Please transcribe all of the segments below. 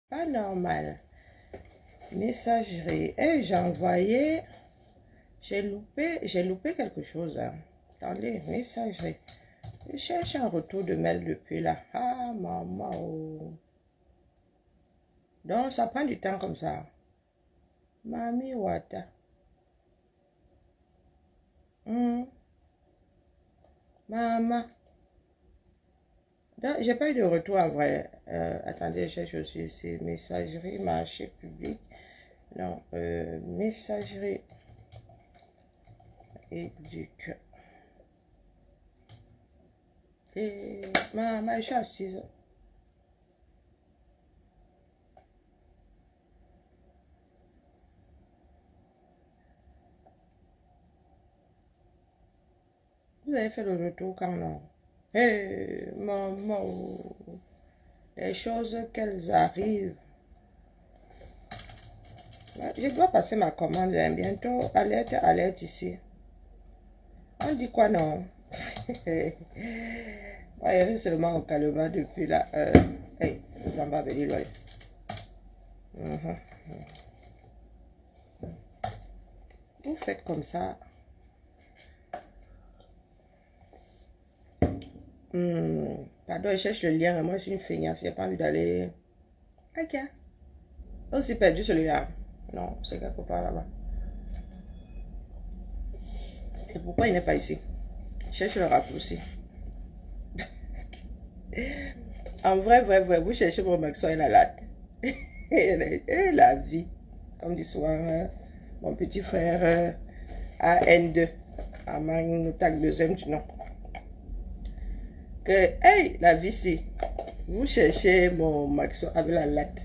Pas normal. Messagerie. Et j'ai envoyé. J'ai loupé quelque chose. Hein. Attendez, messagerie. Je cherche un retour de mail depuis là. Ah, maman. Oh. Donc, ça prend du temps comme ça. Mami Wata. Maman. Donc, j'ai pas eu de retour en vrai. Attendez, je cherche aussi ici. Messagerie, marché public. Non, messagerie. Éduc. Et maman, je suis assise. Vous avez fait le retour quand non? Eh, maman, les choses qu'elles arrivent. Je dois passer ma commande hein, bientôt. Alerte, alerte ici. On dit quoi non? Ouais, il reste seulement au calme depuis là. Hey, vous en va venir loin. Vous faites comme ça. Pardon, je cherche le lien. Moi, je suis une feignasse. J'ai pas envie d'aller. Ok. Aussi perdu celui-là. Non, c'est quelque part là-bas. Et pourquoi il n'est pas ici? Je cherche le raccourci. En vrai, vous cherchez mon Maxo et la latte. Et la vie. Comme dit souvent, mon petit frère AN2. Amang tag deuxième du nom. Que, hey, la vie, si. Vous cherchez mon Maxo avec la latte.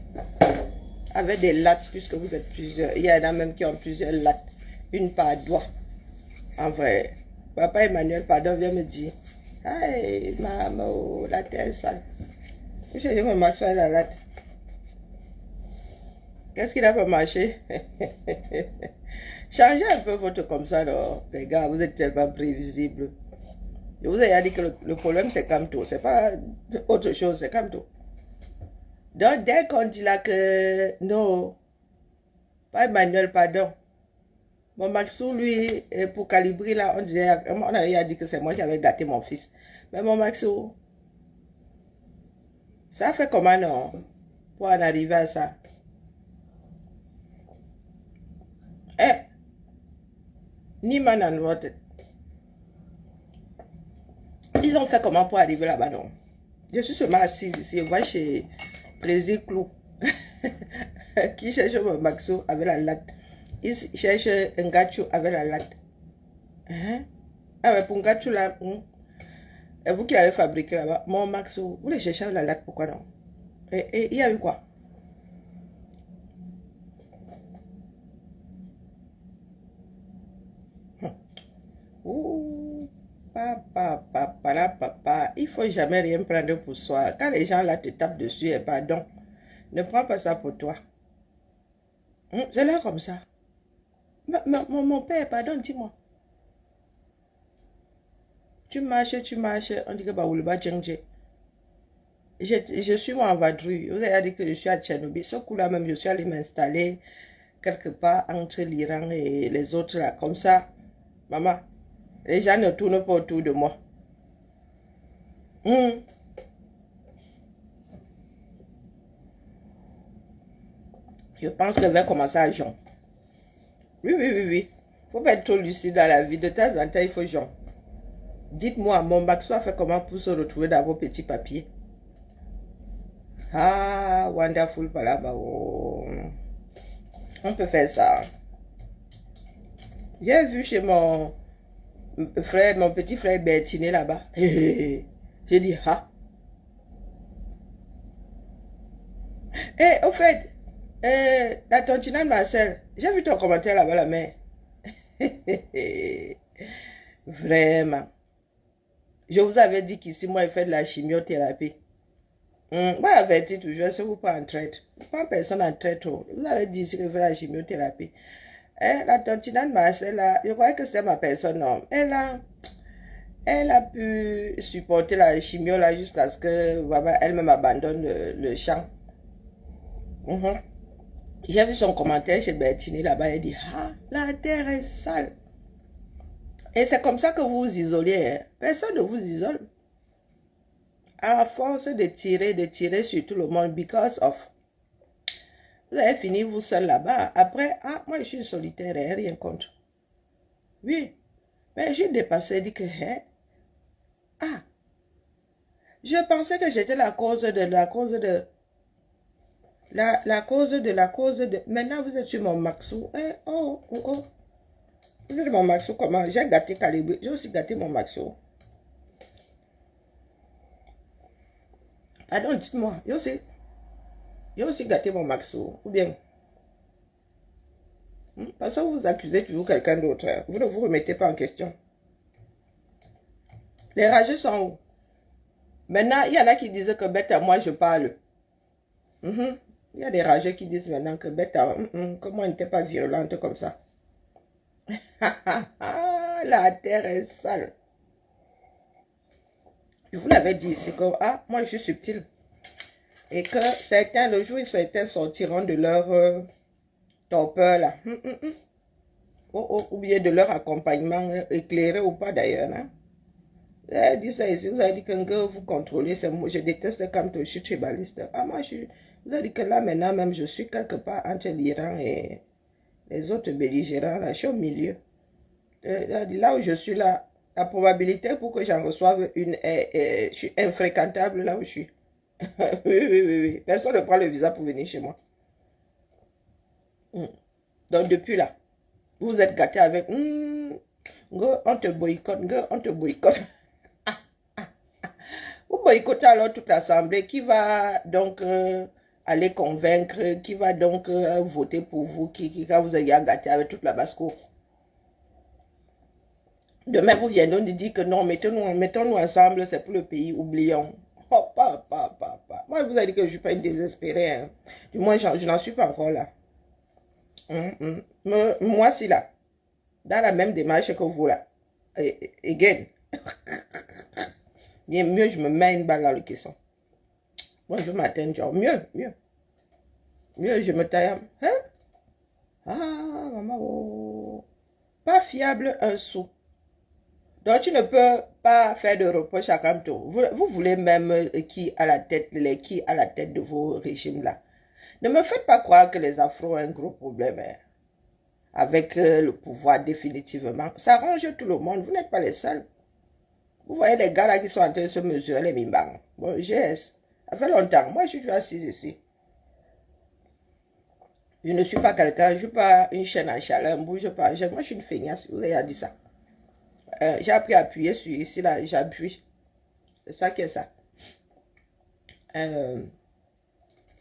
Avec des lattes, puisque vous êtes plusieurs. Il y en a même qui ont plusieurs lattes. Une par doigt. En vrai. Papa Emmanuel, pardon, vient me dire. Hey, maman, la terre est sale. Vous cherchez mon Maxo avec la latte. Qu'est-ce qui n'a pas marché? Changez un peu votre comme ça, non? Les gars, vous êtes tellement prévisibles. Je vous ai dit que le problème, c'est comme tout. C'est pas autre chose, c'est comme tout. Donc, dès qu'on dit là que non, pas Emmanuel, pardon. Mon Maxou, lui, pour calibrer là, on avait dit que c'est moi qui avais gâté mon fils. Mais mon Maxou, ça fait comment non? Pour en arriver à ça? Eh, ni man en votre. Ils ont fait comment pour arriver là-bas, non? Je suis seulement assise ici, je vois chez Plaisir Clou, qui cherche mon Maxo avec la latte. Il cherche un gâteau avec la latte. Hein? Ah, mais pour un gâteau là, et vous qui l'avez fabriqué là-bas, mon Maxo, vous le cherchez avec la latte, pourquoi non? Et il y a eu quoi? Ouh, papa, il faut jamais rien prendre pour soi. Quand les gens là te tapent dessus, et pardon, ne prends pas ça pour toi. C'est là comme ça. Mon père, pardon, dis-moi. Tu marches, on dit que bah, je suis moi en vadrouille. Vous avez dit que je suis à Tchernobyl. Ce coup-là même, je suis allé m'installer quelque part entre l'Iran et les autres là. Comme ça, maman, les gens ne tournent pas autour de moi. Je pense que je vais commencer à Jean. Oui. Faut pas être trop lucide dans la vie. De temps en temps, il faut Jean. Dites-moi, mon Maxo a fait comment pour se retrouver dans vos petits papiers? Ah, wonderful, là-bas. Oh. On peut faire ça. J'ai vu chez mon frère, mon petit frère Bertiné là-bas. J'ai dit, ah. Au fait, la tontinante Marcel, j'ai vu ton commentaire là-bas, la mère. Vraiment. Je vous avais dit qu'ici, moi, je fais de la chimiothérapie. Moi, averti toujours, si vous pas en traite. Pas personne en traite. Vous avez dit ici que je fais de la chimiothérapie. La tontinante Marcel, là, je croyais que c'était ma personne, non. Elle a pu supporter la chimio là jusqu'à ce que elle-même abandonne le champ. Mhm. J'ai vu son commentaire chez Bertini là-bas. Il dit, ah, la terre est sale. Et c'est comme ça que vous vous isolez. Hein. Personne ne vous isole. À force de tirer sur tout le monde, because of. Vous avez fini vous seul là-bas. Après, ah, moi je suis solitaire, hein, rien contre. Oui. Mais j'ai dépassé, dit que, hein, ah, je pensais que j'étais la cause de, la cause de, la cause de. Maintenant, vous êtes sur mon maxou. Eh, oh, oh, oh. Vous êtes mon maxou comment? J'ai gâté Calibre. J'ai aussi gâté mon maxou. Pardon, dites-moi. J'ai aussi gâté mon maxou. Ou bien. Parce que vous accusez toujours quelqu'un d'autre. Hein. Vous ne vous remettez pas en question. Les rageux sont où? Maintenant, il y en a qui disent que bête à moi, je parle. Il y a des rageux qui disent maintenant que bête à comment elle n'était pas violente comme ça. La terre est sale. Je vous l'avais dit ici que moi je suis subtil. Et que certains, le jour où certains sortiront de leur torpeur là. Ou bien de leur accompagnement éclairé ou pas d'ailleurs. Hein. Vous avez dit ça ici, vous avez dit que vous contrôlez, je déteste quand je suis tribaliste. Ah, moi, vous avez dit que là, maintenant même, je suis quelque part entre l'Iran et les autres belligérants, là, je suis au milieu. Là où je suis là, la probabilité pour que j'en reçoive une je suis infréquentable là où je suis. Oui. Personne ne prend le visa pour venir chez moi. Donc, depuis là, vous êtes gâtés avec, on te boycotte, on te boycotte. Vous boycottez alors toute l'Assemblée qui va donc aller convaincre, qui va donc voter pour vous, qui quand vous ayez gâté avec toute la basse-cour. Demain, vous viendrez nous dire que non, mettons-nous ensemble, c'est pour le pays, oublions. Oh, pas. Moi, je vous ai dit que je ne suis pas une désespérée. Hein. Du moins, je n'en suis pas encore là. Moi, si là, dans la même démarche que vous là. Again. Bien mieux, je me mets une balle dans le caisson. Moi, je m'atteins, genre, mieux. Mieux, je me taille. Hein? Ah, maman, oh. Pas fiable un sou. Donc, tu ne peux pas faire de reproche à Kamto. Vous voulez même qui à la tête de vos régimes là. Ne me faites pas croire que les Afro ont un gros problème hein, avec le pouvoir définitivement. Ça arrange tout le monde. Vous n'êtes pas les seuls. Vous voyez les gars là qui sont en train de se mesurer les mimbang. Bon, GS. Ça fait longtemps. Moi, je suis toujours assise ici. Je ne suis pas quelqu'un, je ne suis pas une chaîne en chaleur, moi je suis une feignasse, vous avez dit ça. J'ai appris à appuyer sur ici, là, j'appuie. C'est ça qui est ça.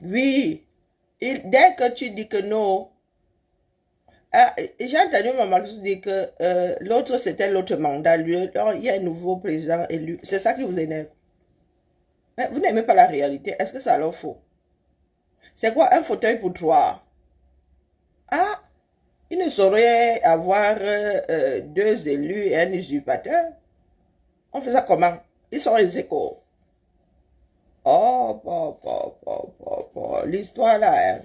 Oui, dès que tu dis que non, j'ai entendu mon Maxou dire que l'autre c'était l'autre mandat, il y a un nouveau président élu. C'est ça qui vous énerve. Mais vous n'aimez pas la réalité, est-ce que ça leur faut? C'est quoi un fauteuil pour trois? Ah, il ne saurait avoir deux élus et un usurpateur. On fait ça comment? Ils sont les échos. Oh, l'histoire là.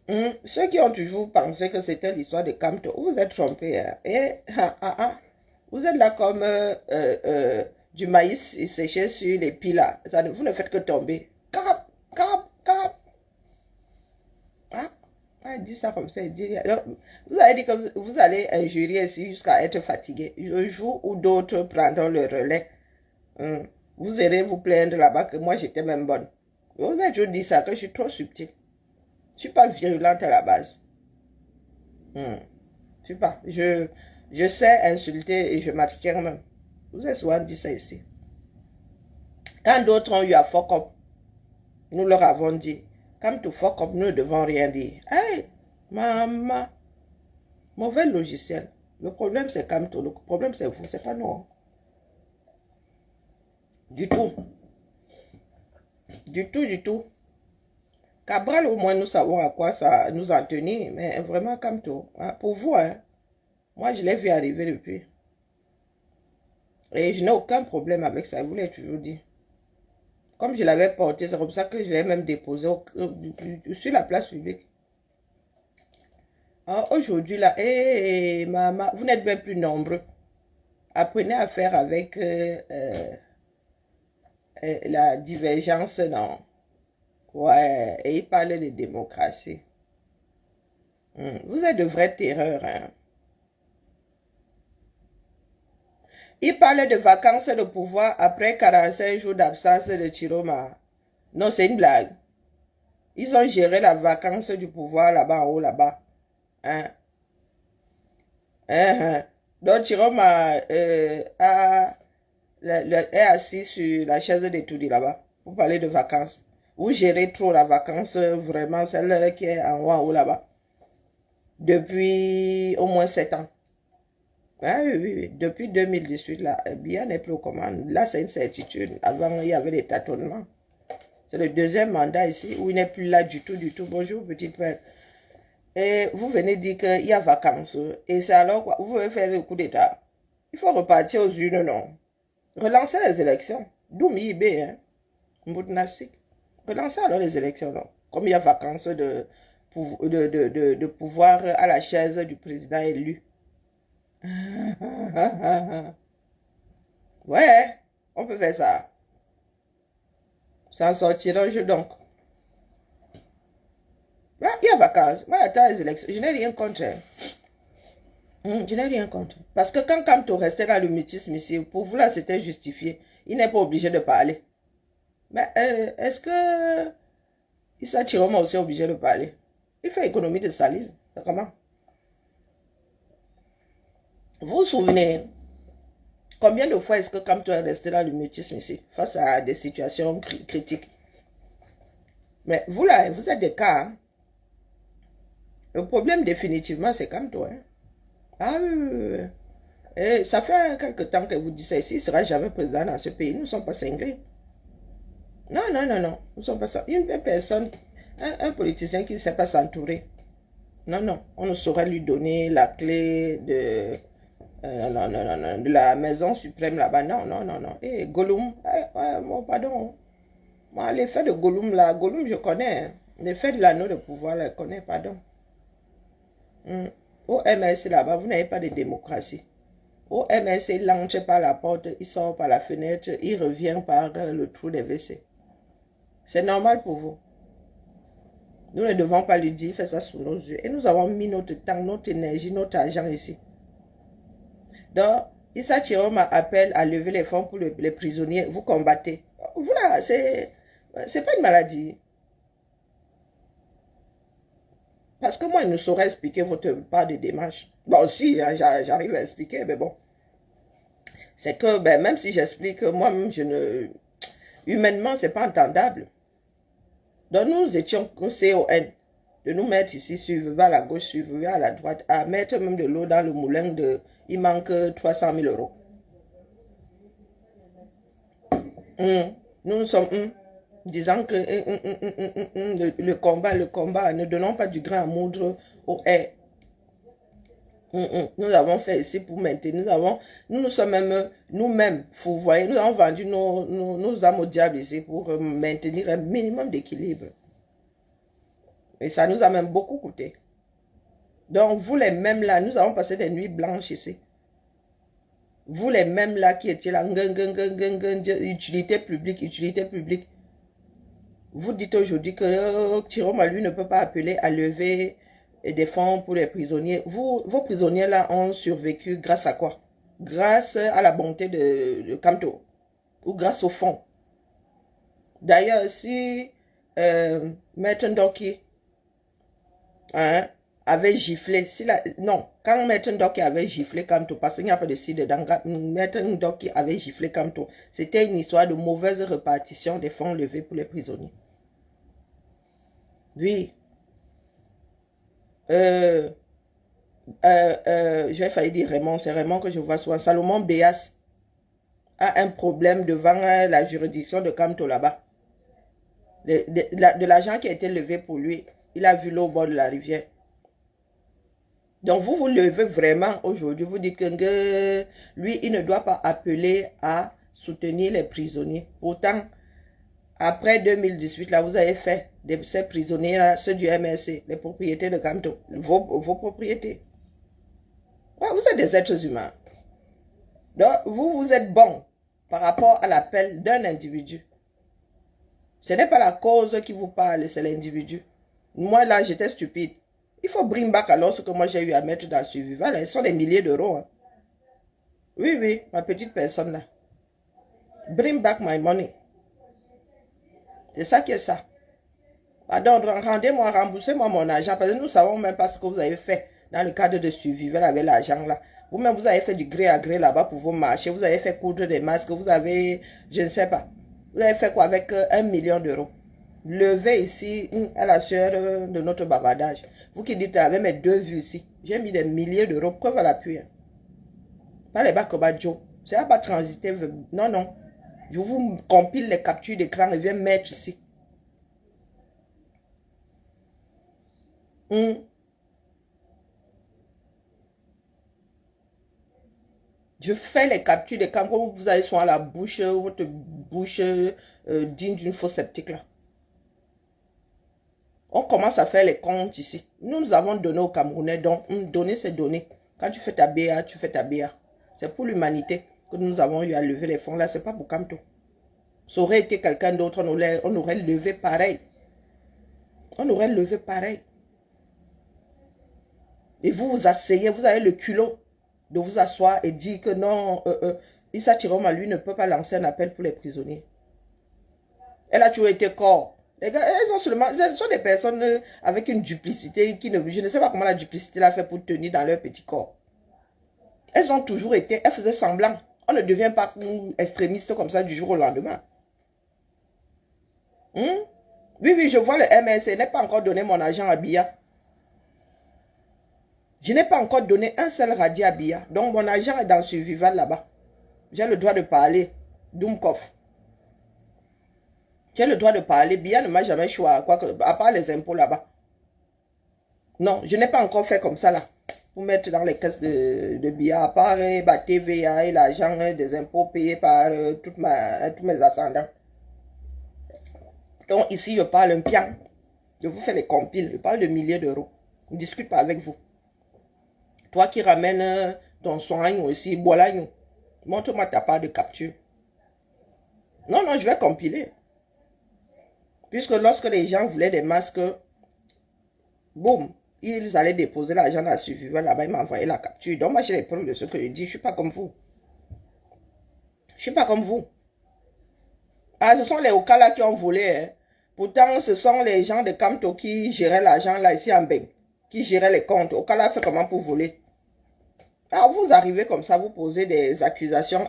Hein. Ceux qui ont toujours pensé que c'était l'histoire de Kamto, vous êtes trompés. Hein. Et, vous êtes là comme du maïs séché sur les pieds là. Vous ne faites que tomber. Cap. Il dit ça comme ça, il dit, alors, vous avez dit que vous allez injurier ici jusqu'à être fatigué. Le jour où d'autres prendront le relais, vous irez vous plaindre là-bas que moi j'étais même bonne. Vous avez toujours dit ça, que je suis trop subtile. Je ne suis pas virulente à la base. Je suis pas. Je sais insulter et je m'abstiens même. Vous avez souvent dit ça ici. Quand d'autres ont eu à fuck up, nous leur avons dit, quand tu fuck up, nous ne devons rien dire. Hey, maman, mauvais logiciel. Le problème, c'est Kamto. Le problème, c'est vous, c'est pas nous. Du tout. Du tout. Cabral, au moins, nous savons à quoi ça nous en tenir. Mais vraiment, Kamto. Hein, pour vous, hein, moi, je l'ai vu arriver depuis. Et je n'ai aucun problème avec ça. Je vous l'ai toujours dit. Comme je l'avais porté, c'est comme ça que je l'ai même déposé sur la place publique. Aujourd'hui, là, maman, vous n'êtes même plus nombreux. Apprenez à faire avec la divergence, non. Ouais, et il parle de démocratie. Vous êtes de vraies terreurs, hein. Il parlait de vacances de pouvoir après 45 jours d'absence de Chiroma. Non, c'est une blague. Ils ont géré la vacance du pouvoir là-bas, en haut, là-bas. Hein? Donc, Chiroma est assis sur la chaise de Toudi là-bas. Pour parler de vacances. Vous gérez trop la vacance, vraiment, celle qui est en haut là-bas. Depuis au moins 7 ans. Ah oui, oui, oui. Depuis 2018, là, bien n'est plus aux commandes. Là, c'est une certitude. Avant, il y avait des tâtonnements. C'est le deuxième mandat ici où il n'est plus là du tout, du tout. Bonjour, petite frère. Et vous venez dire qu'il y a vacances. Et c'est alors quoi? Vous voulez faire le coup d'État. Il faut repartir aux urnes, non? Relancer les élections. D'où MIB, hein? Mboutnassik. Relancer alors les élections, non? Comme il y a vacances de pouvoir à la chaise du président élu. Ouais, on peut faire ça. S'en sortir un jeu donc. Là, il y a vacances. Moi, j'attends les élections. Je n'ai rien contre. Je n'ai rien contre. Parce que quand Kamto restait dans le mutisme ici, pour vous là, c'était justifié. Il n'est pas obligé de parler. Mais est-ce que Issa Chiroma aussi obligé de parler? Il fait économie de salive. Comment? Vous vous souvenez combien de fois est-ce que Kamto est resté dans le mutisme ici, face à des situations critiques? Mais vous là, vous êtes des cas. Hein? Le problème définitivement, c'est Kamto. Hein? Ah oui, oui, oui. Et ça fait quelque temps que vous dites ça ici, il ne sera jamais président dans ce pays. Nous ne sommes pas cinglés. Non, non, non, non. Nous ne sommes pas ça. Une personne, un politicien qui ne sait pas s'entourer. Non, non. On ne saurait lui donner la clé de, non, non, non, non, de la maison suprême là-bas. Non, non, non, non. Et Gollum, bon, pardon. Moi, l'effet de Gollum là, Gollum, je connais. Hein. L'effet de l'anneau de pouvoir, là, je connais, pardon. Au MSC là-bas, vous n'avez pas de démocratie. Au MSC, il entre par la porte, il sort par la fenêtre, il revient par le trou des WC. C'est normal pour vous. Nous ne devons pas lui dire, fais ça sous nos yeux. Et nous avons mis notre temps, notre énergie, notre argent ici. Donc, Issa Chiroma appelle à lever les fonds pour les prisonniers. Vous combattez. Voilà, c'est pas une maladie. Parce que moi, je ne saurais expliquer votre part de démarche. Bon, si, hein, j'arrive à expliquer, mais bon. C'est que, ben, même si j'explique, moi-même, humainement, c'est pas entendable. Donc, nous étions CON, de nous mettre ici, suivre à la gauche, suivre à la droite, à mettre même de l'eau dans le moulin de... Il manque 300 000 euros. Nous sommes... disant que le combat, ne donnons pas du grain à moudre au haies. Nous avons fait ici pour maintenir, nous sommes même, nous-mêmes, vous voyez, nous avons vendu nos âmes au diable ici pour maintenir un minimum d'équilibre. Et ça nous a même beaucoup coûté. Donc, vous les mêmes là, nous avons passé des nuits blanches ici. Vous les mêmes là qui étiez là, utilité publique. Vous dites aujourd'hui que Chiroma, lui, ne peut pas appeler à lever des fonds pour les prisonniers. Vos prisonniers là ont survécu grâce à quoi? Grâce à la bonté de Kamto. Ou grâce au fonds. D'ailleurs, si Maître Ndoki avait giflé, non, quand Maître Ndoki avait giflé Kamto, parce qu'il n'y a pas de site dedans, Maître Ndoki avait giflé Kamto, c'était une histoire de mauvaise répartition des fonds levés pour les prisonniers. Oui. J'ai failli dire Raymond, c'est Raymond que je vois souvent. Salomon Béas a un problème devant la juridiction de Kamto là-bas. De l'argent qui a été levé pour lui, il a vu l'eau au bord de la rivière. Donc vous vous levez vraiment aujourd'hui, vous dites que lui, il ne doit pas appeler à soutenir les prisonniers. Pourtant, Après 2018, là, vous avez fait ces prisonniers-là, ceux du MRC, les propriétés de Camto, vos propriétés. Ouais, vous êtes des êtres humains. Donc, vous êtes bon par rapport à l'appel d'un individu. Ce n'est pas la cause qui vous parle, c'est l'individu. Moi, là, j'étais stupide. Il faut bring back alors ce que moi j'ai eu à mettre dans Survival. Ils sont des milliers d'euros. Hein. Oui, oui, ma petite personne là. Bring back my money. C'est ça qui est ça. Pardon, rendez-moi, remboursez-moi mon argent parce que nous ne savons même pas ce que vous avez fait dans le cadre de Survival avec l'argent là. Vous-même, vous avez fait du gré à gré là-bas pour vos marchés. Vous avez fait coudre des masques. Vous avez, je ne sais pas. Vous avez fait quoi avec 1 million d'euros? Levez ici à la sueur de notre bavardage. Vous qui dites avec mes 2 vues ici. J'ai mis des milliers d'euros. Preuve à l'appui. Hein. Pas les Bakobajo. C'est pas transiter. Non, non. Je vous compile les captures d'écran et viens mettre ici. Je fais les captures d'écran quand vous avez soin à la bouche, votre bouche digne d'une fausse sceptique là. On commence à faire les comptes ici. Nous avons donné aux Camerounais, donc donner c'est donner. Quand tu fais ta BA, tu fais ta BA. C'est pour l'humanité que nous avons eu à lever les fonds là, c'est pas pour Camto. Ça aurait été quelqu'un d'autre, on aurait levé pareil. On aurait levé pareil. Et vous vous asseyez, vous avez le culot de vous asseoir et dire que non, Issa Chiroma, lui, ne peut pas lancer un appel pour les prisonniers. Elle a toujours été corps. Les gars, elles sont des personnes avec une duplicité qui ne... Je ne sais pas comment la duplicité l'a fait pour tenir dans leur petit corps. Elles ont toujours été... Elles faisaient semblant. On ne devient pas extrémiste comme ça du jour au lendemain. Oui, oui, je vois le MSC. Je n'ai pas encore donné mon argent à Bia. Je n'ai pas encore donné un seul radis à Bia. Donc, mon argent est dans Survival là-bas. J'ai le droit de parler. Doumkov. J'ai le droit de parler. Bia ne m'a jamais choisi, quoi que, à part les impôts là-bas. Non, je n'ai pas encore fait comme ça là. Pour mettre dans les caisses de Bia, à part la TVA et l'argent des impôts payés par tous mes ascendants. Donc ici, je parle un pian. Je vous fais les compiles. Je parle de milliers d'euros. Je ne discute pas avec vous. Toi qui ramènes ton soin aussi, voilà, montre-moi ta part de capture. Non, non, je vais compiler. Puisque lorsque les gens voulaient des masques, boum, ils allaient déposer l'argent dans la Survival là-bas, ils m'envoyaient la capture. Donc moi, j'ai les preuves de ce que je dis. Je ne suis pas comme vous. Je ne suis pas comme vous. Ah, ce sont les Okala qui ont volé. Hein. Pourtant, ce sont les gens de Camto qui géraient l'argent là, ici en Beng. Qui géraient les comptes. Okala fait comment pour voler? Alors, vous arrivez comme ça, vous posez des accusations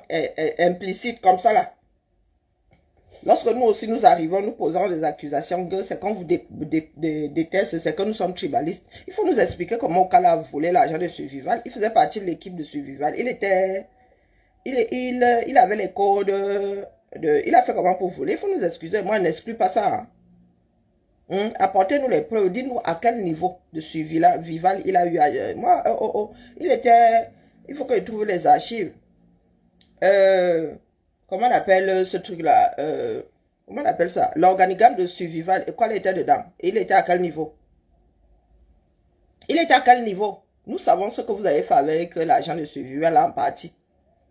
implicites comme ça là. Lorsque nous aussi nous arrivons, nous posons des accusations, c'est quand vous détestez, c'est que nous sommes tribalistes. Il faut nous expliquer comment Okala a volé l'argent de Survival. Il faisait partie de l'équipe de Survival. Il avait les codes, il a fait comment pour voler. Il faut nous excuser. Moi, je n'exclus pas ça. Hein. Apportez-nous les preuves. Dites-nous à quel niveau de Survival il a eu. Moi, il faut que je trouve les archives. Comment on appelle ce truc-là? Comment on appelle ça? L'organigramme de Survival. Et quoi il était dedans? Et il était à quel niveau? Il était à quel niveau? Nous savons ce que vous avez fait avec l'argent de Survival en partie.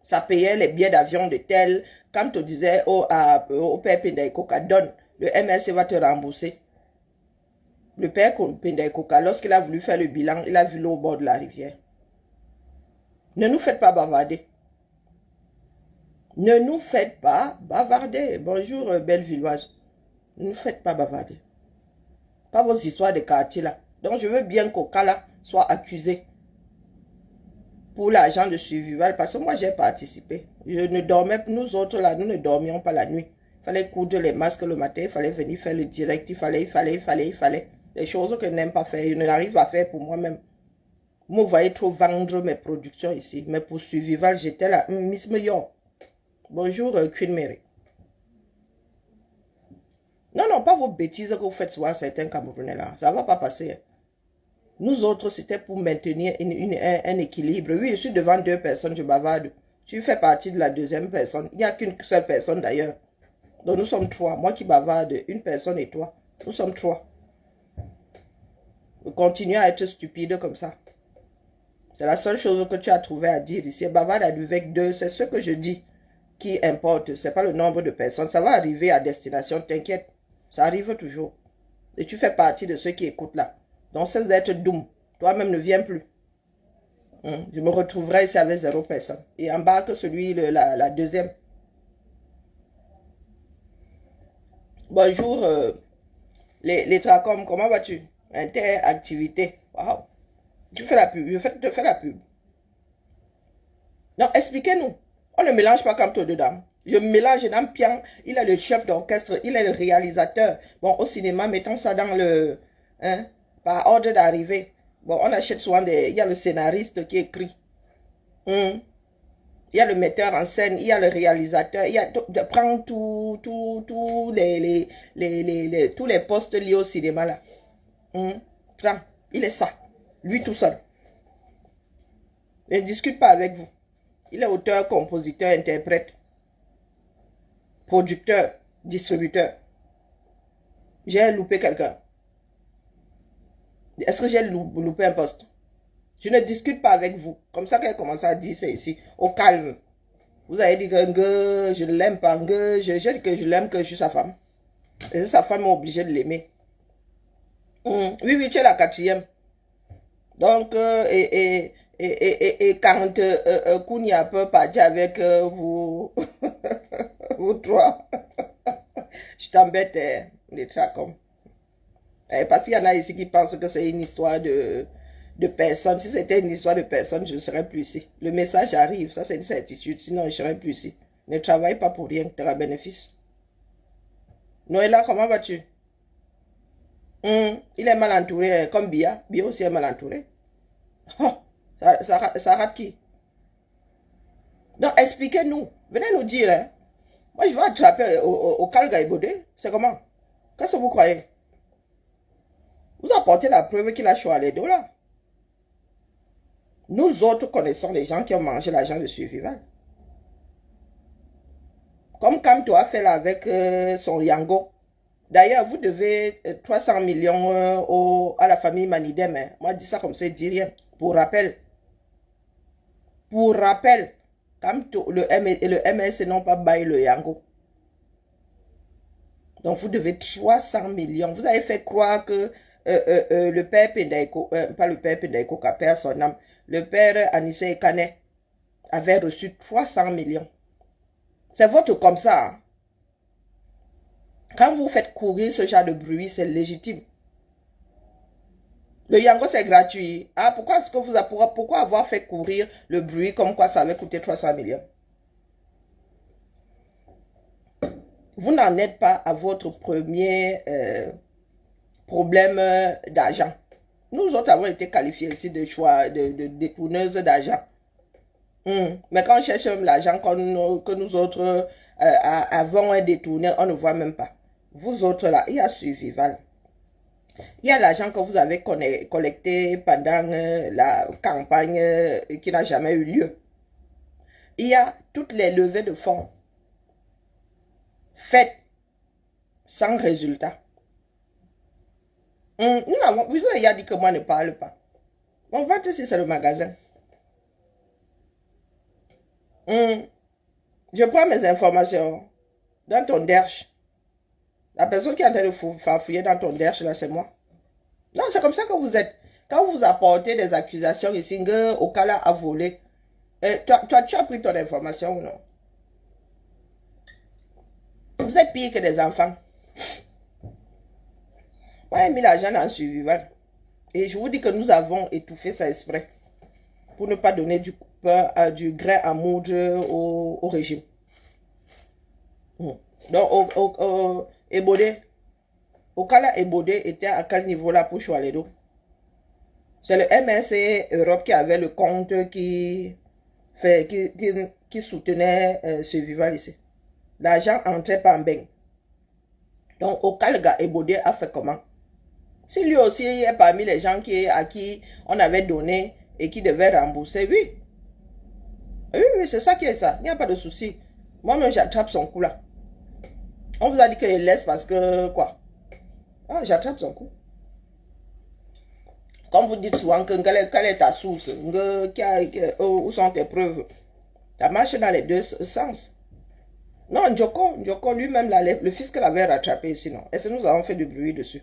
Ça payait les billets d'avion de tel. Quand on disait au père Pendaïkoka, donne, le MRC va te rembourser. Le père Pendaïkoka, lorsqu'il a voulu faire le bilan, il a vu l'eau au bord de la rivière. Ne nous faites pas bavarder. Ne nous faites pas bavarder. Bonjour, Bellevilloise. Ne nous faites pas bavarder. Pas vos histoires de quartier là. Donc, je veux bien qu'Okala soit accusé pour l'argent de Survival. Parce que moi, j'ai participé. Je ne dormais, nous autres là, nous ne dormions pas la nuit. Il fallait coudre les masques le matin. Il fallait venir faire le direct. Il fallait. Des choses que je n'aime pas faire. Je n'arrive à faire pour moi-même. Vous me voyez trop vendre mes productions ici. Mais pour Survival, j'étais là. Miss Meilleur. Bonjour, Queen Mary. Non, non, pas vos bêtises que vous faites souvent certains Camerounais là. Ça ne va pas passer. Nous autres, c'était pour maintenir un équilibre. Oui, je suis devant 2 personnes, je bavarde. Tu fais partie de la 2e personne. Il n'y a qu'une seule personne d'ailleurs. Donc nous sommes 3. Moi qui bavarde, une personne et toi. Nous sommes 3. Vous continuez à être stupide comme ça. C'est la seule chose que tu as trouvé à dire ici. Bavarde avec 2, c'est ce que je dis qui importe. Ce n'est pas le nombre de personnes. Ça va arriver à destination, t'inquiète. Ça arrive toujours. Et tu fais partie de ceux qui écoutent là. Donc cesse d'être doux. Toi-même ne viens plus. Je me retrouverai ici avec 0 personne. Et embarque celui, la deuxième. Bonjour, les Tracom, comment vas-tu? Interactivité. Waouh. Tu fais la pub, je te fais la pub. Non, expliquez-nous. On ne mélange pas comme toi dedans. Je mélange dans Pian, il est le chef d'orchestre, il est le réalisateur. Bon, au cinéma, mettons ça dans le... Hein, par ordre d'arrivée. Bon, on achète souvent des... Il y a le scénariste qui écrit. Il y a le metteur en scène, il y a le réalisateur, il y a... Prends tous les postes liés au cinéma là. Prends, il est ça. Lui tout seul. Je ne discute pas avec vous. Il est auteur, compositeur, interprète, producteur, distributeur. J'ai loupé quelqu'un. Est-ce que j'ai loupé un poste? Je ne discute pas avec vous. Comme ça qu'elle commence à dire, c'est ici, au calme. Vous avez dit que je ne l'aime pas, j'ai dit que je l'aime, que je suis sa femme. Et sa femme est obligée de l'aimer. Oui, oui, tu es la 4e. Donc, et quand Kounia peut partir avec vous, vous 3, je t'embête, les Tracom. Parce qu'il y en a ici qui pensent que c'est une histoire de personnes. Si c'était une histoire de personnes, je ne serais plus ici. Le message arrive, ça c'est une certitude, sinon je ne serais plus ici. Ne travaille pas pour rien, tu auras bénéfice. Noëlla, comment vas-tu? Il est mal entouré, comme Bia. Bia aussi est mal entouré. Oh, ça rate qui? Donc, expliquez-nous. Venez nous dire. Hein. Moi, je vais attraper au Kalga et Bodé. C'est comment? Qu'est-ce que vous croyez? Vous apportez la preuve qu'il a choisi les $. Nous autres connaissons les gens qui ont mangé l'argent de Suivival. Comme Kamto a fait là avec son Yango. D'ailleurs, vous devez 300 millions à la famille Manidem. Hein. Moi, je dis ça comme ça, je dis rien. Pour rappel. Pour rappel. Kamto, le MS n'ont pas baillé le Yango. Donc, vous devez 300 millions. Vous avez fait croire que le père Pendaiko, pas le père Pendaiko, qui a perdu son âme, le père Anissé Kane avait reçu 300 millions. C'est votre comme ça. Hein? Quand vous faites courir ce genre de bruit, c'est légitime. Le Yango, c'est gratuit. Ah, pourquoi est-ce que pourquoi avoir fait courir le bruit comme quoi ça avait coûté 300 millions? Vous n'en êtes pas à votre premier problème d'argent. Nous autres avons été qualifiés ici de choix, de détourneuses d'argent. Mais quand on cherche l'argent que nous autres avons détourné, on ne voit même pas. Vous autres là, il y a Suivival. Il y a l'argent que vous avez collecté pendant la campagne qui n'a jamais eu lieu. Il y a toutes les levées de fonds faites sans résultat. Vous avez dit que moi ne parle pas. On va te dire c'est le magasin. Je prends mes informations dans ton derche. La personne qui est en train de farfouiller dans ton derche, là, c'est moi. Non, c'est comme ça que vous êtes. Quand vous apportez des accusations ici, que Okala a volé, toi, tu as pris ton information ou non? Vous êtes pire que des enfants. Moi, j'ai mis l'argent dans le Suivival. Et je vous dis que nous avons étouffé ça exprès. Pour ne pas donner du grain à moudre au régime. Donc, Ebodé, Okala Ebodé était à quel niveau là pour Choualédo? C'est le MSC Europe qui avait le compte qui soutenait Suivival ici. L'argent entrait par Mbeng. Donc, Okala Ebodé a fait comment? Si lui aussi est parmi les gens à qui on avait donné et qui devait rembourser, oui. Oui, c'est ça qui est ça. Il n'y a pas de souci. Moi-même, j'attrape son coup là. On vous a dit qu'elle laisse parce que quoi? Ah, j'attrape son cou. Comme vous dites souvent que quelle est ta source? Où sont tes preuves? Ça marche dans les deux sens. Non, Njoko lui-même, le fisc l'avait rattrapé ici, non? Est-ce que nous avons fait du bruit dessus?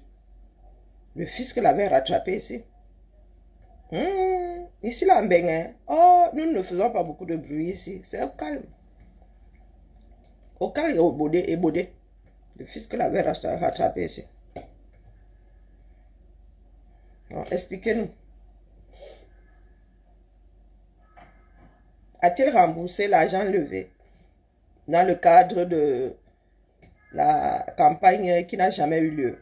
Le fisc l'avait rattrapé ici. Ici, là, en Bénin, oh, nous ne faisons pas beaucoup de bruit ici. C'est au calme. Au calme et au bodé. Le fisc l'avait rattrapé ici. Expliquez-nous. A-t-il remboursé l'argent levé dans le cadre de la campagne qui n'a jamais eu lieu?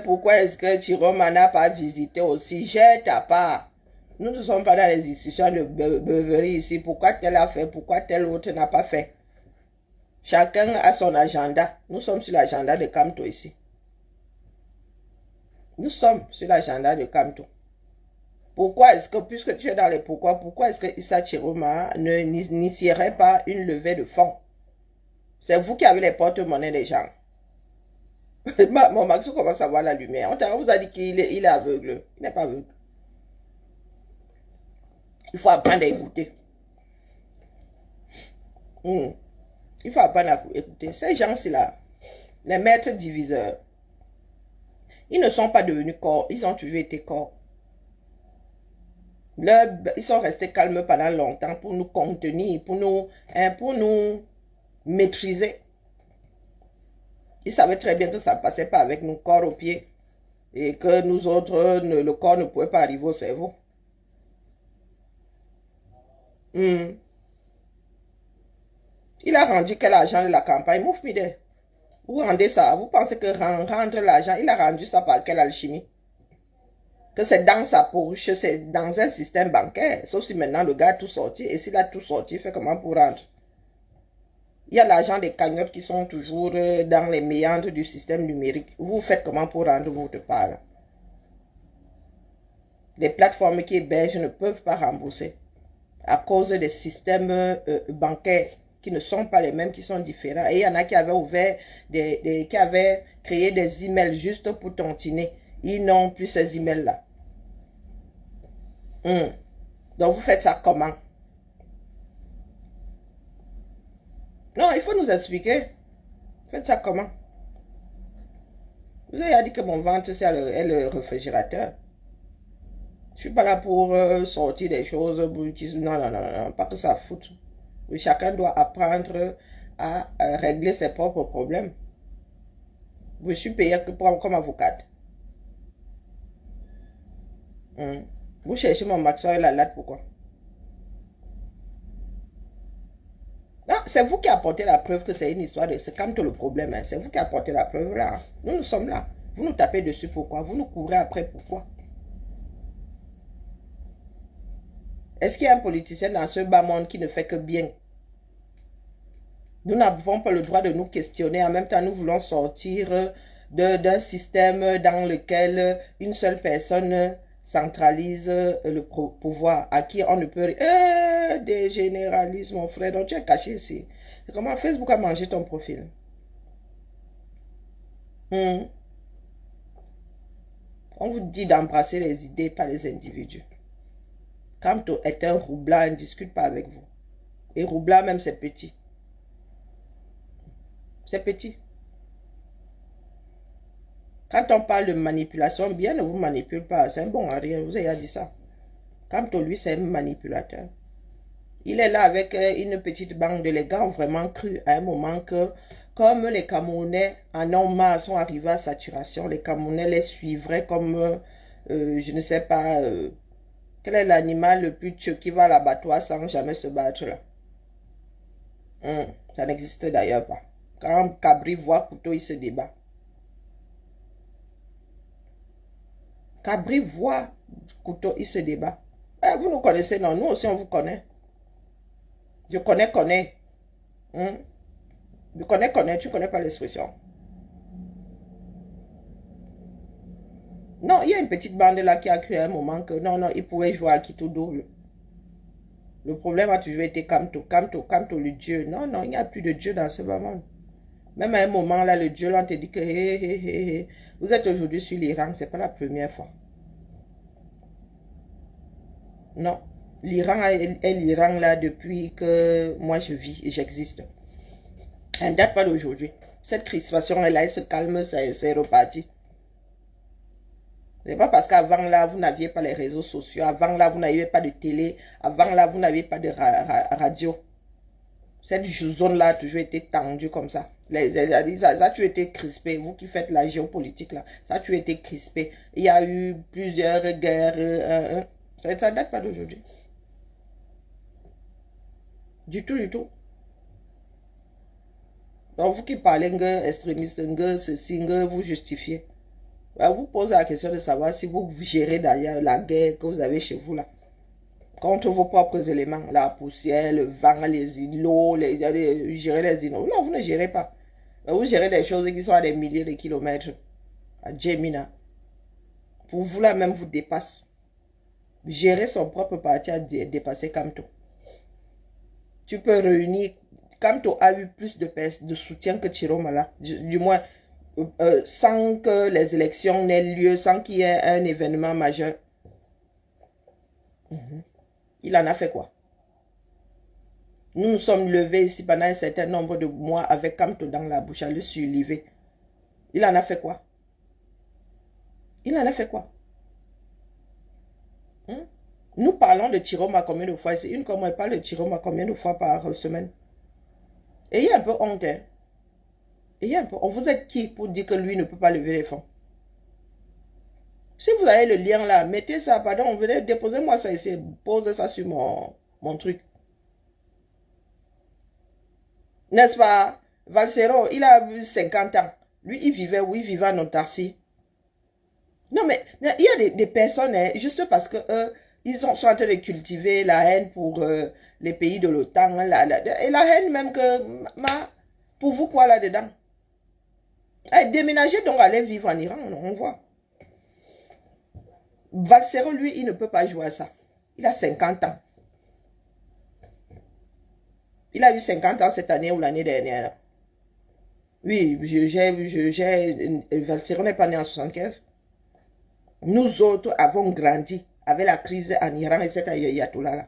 Pourquoi est-ce que Chiroma n'a pas visité aussi? J'ai ta part. Nous ne sommes pas dans les institutions de beuverie ici. Pourquoi tel a fait? Pourquoi tel autre n'a pas fait? Chacun a son agenda. Nous sommes sur l'agenda de Kamto ici. Nous sommes sur l'agenda de Kamto. Pourquoi est-ce que, puisque tu es dans les pourquoi est-ce que Issa Chiroma n'initierait pas une levée de fonds? C'est vous qui avez les porte-monnaies des gens. Mon Maxou commence à voir la lumière. On vous a dit qu'il est aveugle. Il n'est pas aveugle. Il faut apprendre à écouter. Il faut apprendre à écouter. Ces gens-là, les maîtres diviseurs, ils ne sont pas devenus corps. Ils ont toujours été corps. Ils sont restés calmes pendant longtemps pour nous contenir, pour nous maîtriser. Ils savaient très bien que ça ne passait pas avec nous, corps au pied. Et que nous autres, le corps ne pouvait pas arriver au cerveau. Il a rendu quel argent de la campagne? Moufmide. Vous rendez ça. Vous pensez que rendre l'argent, il a rendu ça par quelle alchimie? Que c'est dans sa poche, c'est dans un système bancaire. Sauf si maintenant le gars a tout sorti. Et s'il a tout sorti, il fait comment pour rendre? Il y a l'argent des cagnottes qui sont toujours dans les méandres du système numérique. Vous faites comment pour rendre votre part? Les plateformes qui hébergent ne peuvent pas rembourser à cause des systèmes bancaires qui ne sont pas les mêmes, qui sont différents. Et il y en a qui avaient ouvert, qui avaient créé des emails juste pour tontiner. Ils n'ont plus ces emails-là. Donc, vous faites ça comment? Non, il faut nous expliquer. Faites ça comment? Vous avez dit que mon ventre, c'est le réfrigérateur. Je suis pas là pour sortir des choses. Non, pas que ça foute. Chacun doit apprendre à régler ses propres problèmes. Je suis payé comme avocate. Vous cherchez mon Maxwell et la latte, pourquoi? C'est vous qui apportez la preuve que c'est une histoire de... C'est comme tout le problème. C'est vous qui apportez la preuve là. Nous sommes là. Vous nous tapez dessus, pourquoi? Vous nous courez après, pourquoi? Est-ce qu'il y a un politicien dans ce bas monde qui ne fait que bien? Nous n'avons pas le droit de nous questionner. En même temps, nous voulons sortir d'un système dans lequel une seule personne centralise le pouvoir, à qui on ne peut... des généralismes, mon frère. Donc tu es caché ici. Comment Facebook a mangé ton profil? On vous dit d'embrasser les idées, pas les individus. Kamto est un roublard, il ne discute pas avec vous. Et roublard même, c'est petit. C'est petit. Quand on parle de manipulation, bien ne vous manipule pas. C'est un bon à rien, vous avez dit ça. Kamto, lui, c'est un manipulateur. Il est là avec une petite bande de les gars ont vraiment cru à un moment que comme les Camerounais en ont marre, sont arrivés à saturation, les Camerounais les suivraient comme, je ne sais pas, quel est l'animal le plus tchou qui va à l'abattoir sans jamais se battre là? Ça n'existe d'ailleurs pas. Quand Cabri voit couteau, il se débat. Cabri voit couteau, il se débat. Vous nous connaissez, non? Nous aussi, on vous connaît. Je connais. Je connais, tu connais pas l'expression. Non, il y a une petite bande là qui a cru à un moment que non, non, il pouvait jouer à qui tout double. Le problème a toujours été Kamto, Kamto, Kamto, le Dieu. Non, non, il n'y a plus de Dieu dans ce moment. Même à un moment là, le Dieu là, on te dit que vous êtes aujourd'hui sur l'Iran, c'est pas la première fois. Non. L'Iran est l'Iran là depuis que moi je vis et j'existe. Elle ne date pas d'aujourd'hui. Cette crispation là, elle se calme, c'est reparti. Ce n'est pas parce qu'avant là, vous n'aviez pas les réseaux sociaux, avant là, vous n'aviez pas de télé, avant là, vous n'aviez pas de radio. Cette zone-là a toujours été tendue comme ça. Ça a toujours été crispé. Vous qui faites la géopolitique là, ça a toujours été crispé. Il y a eu plusieurs guerres. Ça ne date pas d'aujourd'hui. Du tout, du tout. Donc vous qui parlez extrémiste, ceci, vous justifiez. Vous posez la question de savoir si vous gérez d'ailleurs la guerre que vous avez chez vous là. Contre vos propres éléments, la poussière, le vent, les îlots, gérer les îlots. Non, vous ne gérez pas. Vous gérez des choses qui sont à des milliers de kilomètres. À Djemina. Pour vous là même vous dépasse. Gérer son propre parti a dépassé Kamto. Tu peux réunir. Kamto a eu plus de soutien que Chiromala. Du moins, sans que les élections n'aient lieu, sans qu'il y ait un événement majeur. Il en a fait quoi? Nous nous sommes levés ici pendant un certain nombre de mois avec Kamto dans la bouche à le surlever. Il en a fait quoi? Il en a fait quoi? Nous parlons de Chiroma combien de fois? C'est une comme elle parle de Chiroma combien de fois par semaine? Ayez un peu honte. Hein? Ayez un peu. Vous êtes qui pour dire que lui ne peut pas lever les fonds? Si vous avez le lien là, mettez ça, pardon, venez, déposez-moi ça ici, posez ça sur mon truc. N'est-ce pas? Valsero, il a eu 50 ans. Lui, il vivait où? Il vivait en Ontario. Non, mais il y a des personnes, hein, juste parce que ils sont en train de cultiver la haine pour les pays de l'OTAN. Et la haine même que, pour vous quoi là-dedans? Déménager donc aller vivre en Iran, on voit. Valsero, lui, il ne peut pas jouer à ça. Il a 50 ans. Il a eu 50 ans cette année ou l'année dernière. Oui, Valsero n'est pas né en 75. Nous autres avons grandi avec la crise en Iran et cet ayatollah là.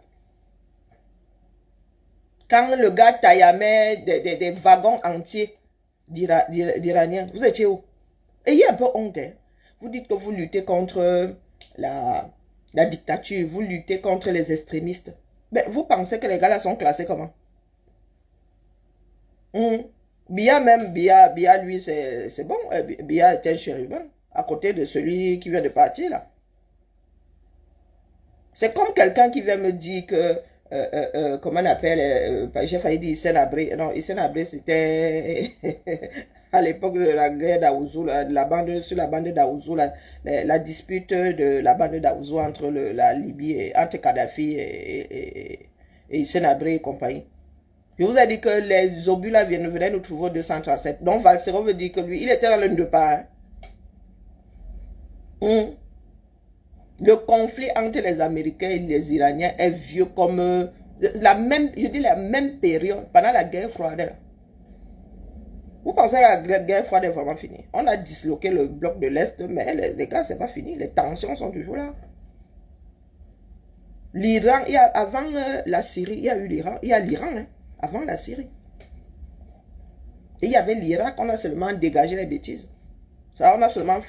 Quand le gars taillait des wagons entiers d'Iraniens, vous étiez où? Ayez un peu honte. Hein. Vous dites que vous luttez contre la dictature, vous luttez contre les extrémistes. Mais vous pensez que les gars là sont classés comment? Bia lui, c'est bon. Bia est un chérubin à côté de celui qui vient de partir là. C'est comme quelqu'un qui vient me dire que, comment on appelle, j'ai failli dire Hissène Habré. Non, Hissène Habré, c'était à l'époque de la guerre d'Aouzou, sur la bande d'Aouzou, la dispute de la bande d'Aouzou entre la Libye, entre Kadhafi et Hissène Habré et compagnie. Je vous ai dit que les obus là venaient nous trouver au 237. Donc Valsero veut dire que lui, il était dans le de part. Le conflit entre les Américains et les Iraniens est vieux comme la même période, pendant la guerre froide. Vous pensez que la guerre froide est vraiment finie? On a disloqué le bloc de l'Est, mais les gars, c'est pas fini. Les tensions sont toujours là. L'Iran, avant la Syrie, il y a eu l'Iran. Il y a l'Iran, hein, avant la Syrie. Et il y avait l'Irak, on a seulement dégagé les bêtises. Ça, on a seulement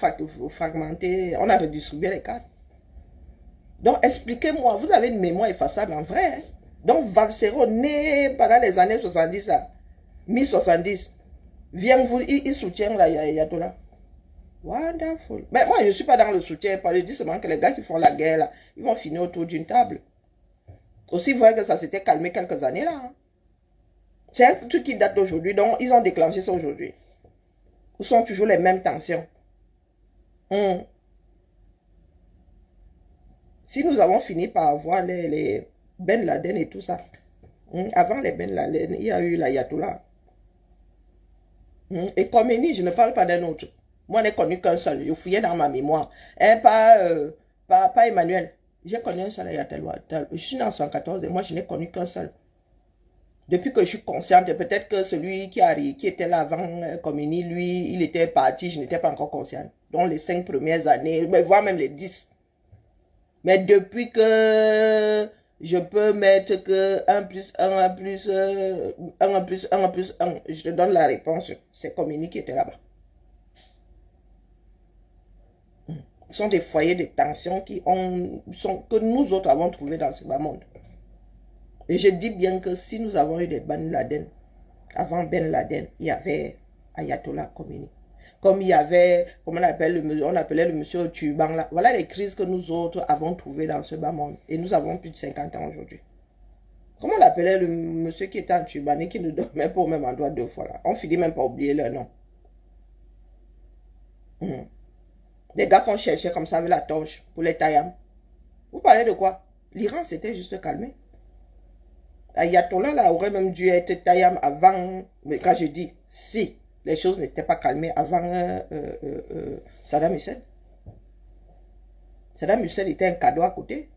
fragmenté, on a redistribué les cartes. Donc, expliquez-moi, vous avez une mémoire effaçable en vrai. Hein? Donc, Valsero, né pendant les années 70, là, 1070, vient vous, il soutient l'ayatollah. Wonderful. Mais moi, je ne suis pas dans le soutien, je dis seulement que les gars qui font la guerre, là, ils vont finir autour d'une table. Aussi vrai que ça s'était calmé quelques années, là. Hein? C'est un truc qui date d'aujourd'hui, donc ils ont déclenché ça aujourd'hui. Où sont toujours les mêmes tensions. Si nous avons fini par avoir les Ben Laden et tout ça, avant les Ben Laden, il y a eu l'ayatollah. Et Khomeini, je ne parle pas d'un autre. Moi, je n'ai connu qu'un seul. Je fouillais dans ma mémoire. Hein, pas Emmanuel. J'ai connu un seul Ayatollah. Je suis né en 114 et moi, je n'ai connu qu'un seul. Depuis que je suis consciente, peut-être que celui qui était là avant Khomeini, lui, il était parti, je n'étais pas encore consciente. Donc les 5 premières années, voire même les 10. Mais depuis que je peux mettre que 1 plus 1 plus 1 plus 1 plus 1, je te donne la réponse. C'est Khomeini qui était là-bas. Ce sont des foyers de tension que nous autres avons trouvés dans ce bas monde. Et je dis bien que si nous avons eu des Ben Laden, avant Ben Laden, il y avait Ayatollah Khomeini. Comme il y avait, comme on appelait le monsieur Turban là. Voilà les crises que nous autres avons trouvées dans ce bas monde. Et nous avons plus de 50 ans aujourd'hui. Comment on appelait le monsieur qui était en turban et qui ne dormait pas au même endroit 2 fois là. On finit même pas oublier leur nom. Les gars qu'on cherchait comme ça avec la torche pour les Taïam. Vous parlez de quoi? L'Iran s'était juste calmé. Ayatollah là aurait même dû être Taïam avant, mais quand je dis si les choses n'étaient pas calmées avant Saddam Hussein. Saddam Hussein était un cadeau à côté.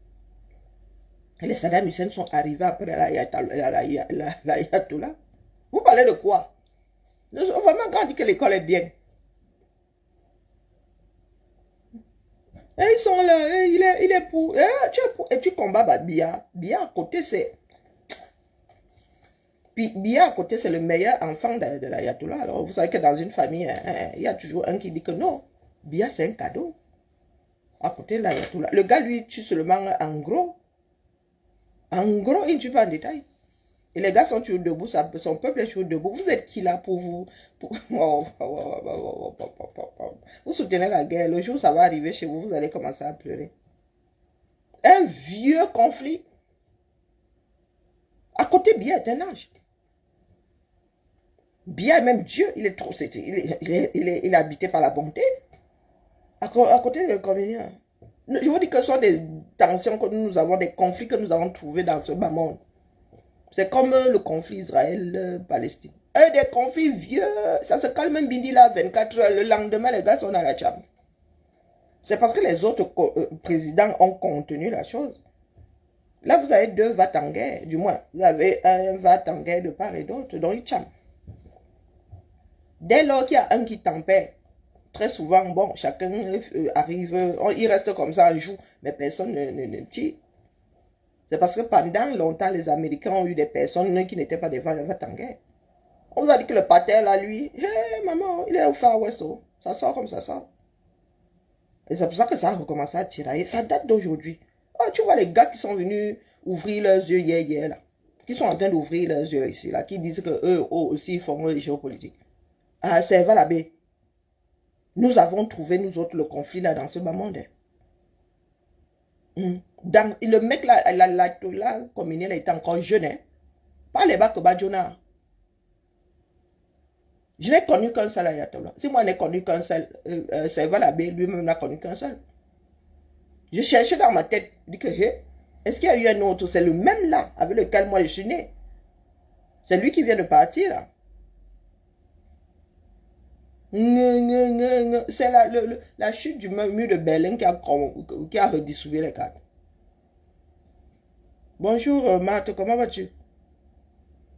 Et les Saddam Hussein sont arrivés après l'Ayatollah. Vous parlez de quoi? Vraiment quand on dit que l'école est bien. Et ils sont là, et il est pour. Et tu combats Bia. Bia à côté, c'est. Puis Bia à côté, c'est le meilleur enfant de l'Ayatollah. Alors vous savez que dans une famille, il y a toujours un qui dit que non. Bia, c'est un cadeau. À côté de l'Ayatollah. Le gars, lui, tue seulement en gros. En gros, il ne tue pas en détail. Et les gars sont toujours debout, son peuple est toujours debout. Vous êtes qui là pour vous Vous soutenez la guerre. Le jour où ça va arriver chez vous, vous allez commencer à pleurer. Un vieux conflit. À côté, Bia est un ange. Bia, même Dieu, il est trop. Il est habité par la bonté. À côté de Khomeini. Je vous dis que ce sont des tensions que nous avons, des conflits que nous avons trouvés dans ce bas monde. C'est comme le conflit Israël-Palestine. Des conflits vieux, ça se calme un bindi là 24 heures. Le lendemain, les gars sont dans la chambre. C'est parce que les autres présidents ont contenu la chose. Là, vous avez 2 va en guerre, du moins. Vous avez un va en guerre de part et d'autre, donc ils chambrent. Dès lors qu'il y a un qui tempère, très souvent, bon, chacun arrive, il reste comme ça un jour, mais personne ne tire. C'est parce que pendant longtemps, les Américains ont eu des personnes qui n'étaient pas des va-t-en-guerre. On vous a dit que le pater, là, lui, hey, maman, il est au Far West, oh. Ça sort comme ça sort. Et c'est pour ça que ça a recommencé à tirailler. Ça date d'aujourd'hui. Oh, tu vois les gars qui sont venus ouvrir leurs yeux hier, là. Qui sont en train d'ouvrir leurs yeux ici, là. Qui disent qu'eux aussi font les géopolitiques. Ah, c'est Valabé. Nous avons trouvé, nous autres, le conflit, là, dans ce bas monde. Le mec là, comme il était encore jeune, hein. Pas les bacs Badjona. Je n'ai connu qu'un seul Ayatollah. Si moi je n'ai connu qu'un seul, c'est Valabé, lui-même n'a connu qu'un seul. Je cherchais dans ma tête, je dis que, est-ce qu'il y a eu un autre? C'est le même là, avec lequel moi je suis né. C'est lui qui vient de partir là. C'est la chute du mur de Berlin qui a redistribué les cartes. Bonjour Marthe, comment vas-tu?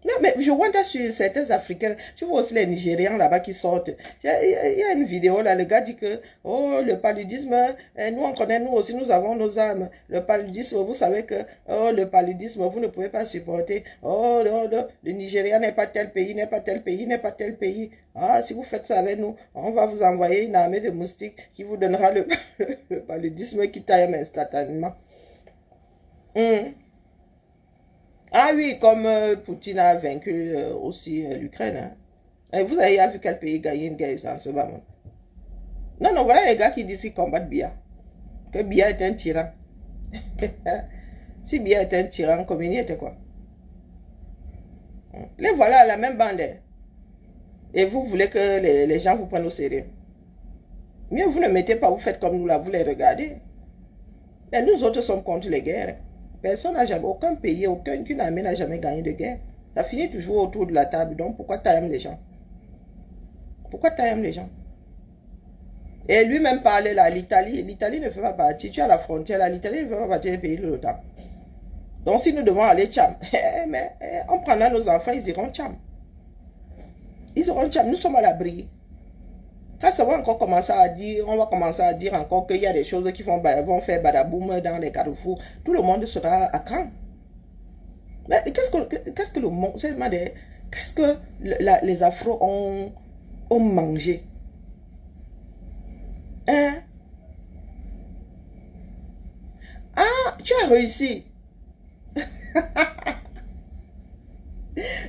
Non, mais je vois sur certains Africains, tu vois aussi les Nigérians là-bas qui sortent. Il y a une vidéo là, le gars dit que, oh, le paludisme, nous on connaît, nous aussi, nous avons nos âmes. Le paludisme, vous savez que, oh, le paludisme, vous ne pouvez pas supporter. Oh, non, non, le Nigeria n'est pas tel pays, n'est pas tel pays, n'est pas tel pays. Ah, si vous faites ça avec nous, on va vous envoyer une armée de moustiques qui vous donnera le paludisme qui taille instantanément. Ah oui, comme Poutine a vaincu aussi l'Ukraine. Hein. Vous avez vu quel pays gagne une guerre en ce moment? Non, non, voilà les gars qui disent qu'ils combattent Bia. Que Bia est un tyran. Si Bia est un tyran, Khomeini était quoi? Les voilà à la même bande. Et vous voulez que les gens vous prennent au sérieux. Mieux vous ne mettez pas, vous faites comme nous là, vous les regardez. Mais nous autres sommes contre les guerres. Personne n'a jamais, aucun pays, aucune armée n'a jamais gagné de guerre. Ça finit toujours autour de la table. Donc pourquoi tu aimes les gens? Pourquoi tu aimes les gens? Et lui-même parlait là, l'Italie ne fait pas partie, tu as la frontière là, l'Italie ne fait pas partie des pays de l'OTAN. Donc si nous devons aller Tcham, mais en prenant nos enfants, ils iront Tcham. Ils auront Tcham, nous sommes à l'abri. Quand ça va encore commencer à dire, on va commencer à dire encore qu'il y a des choses qui vont faire badaboum dans les carrefours, tout le monde sera à cran. Mais qu'est-ce que le monde, qu'est-ce que les Afro ont mangé? Hein? Ah, tu as réussi.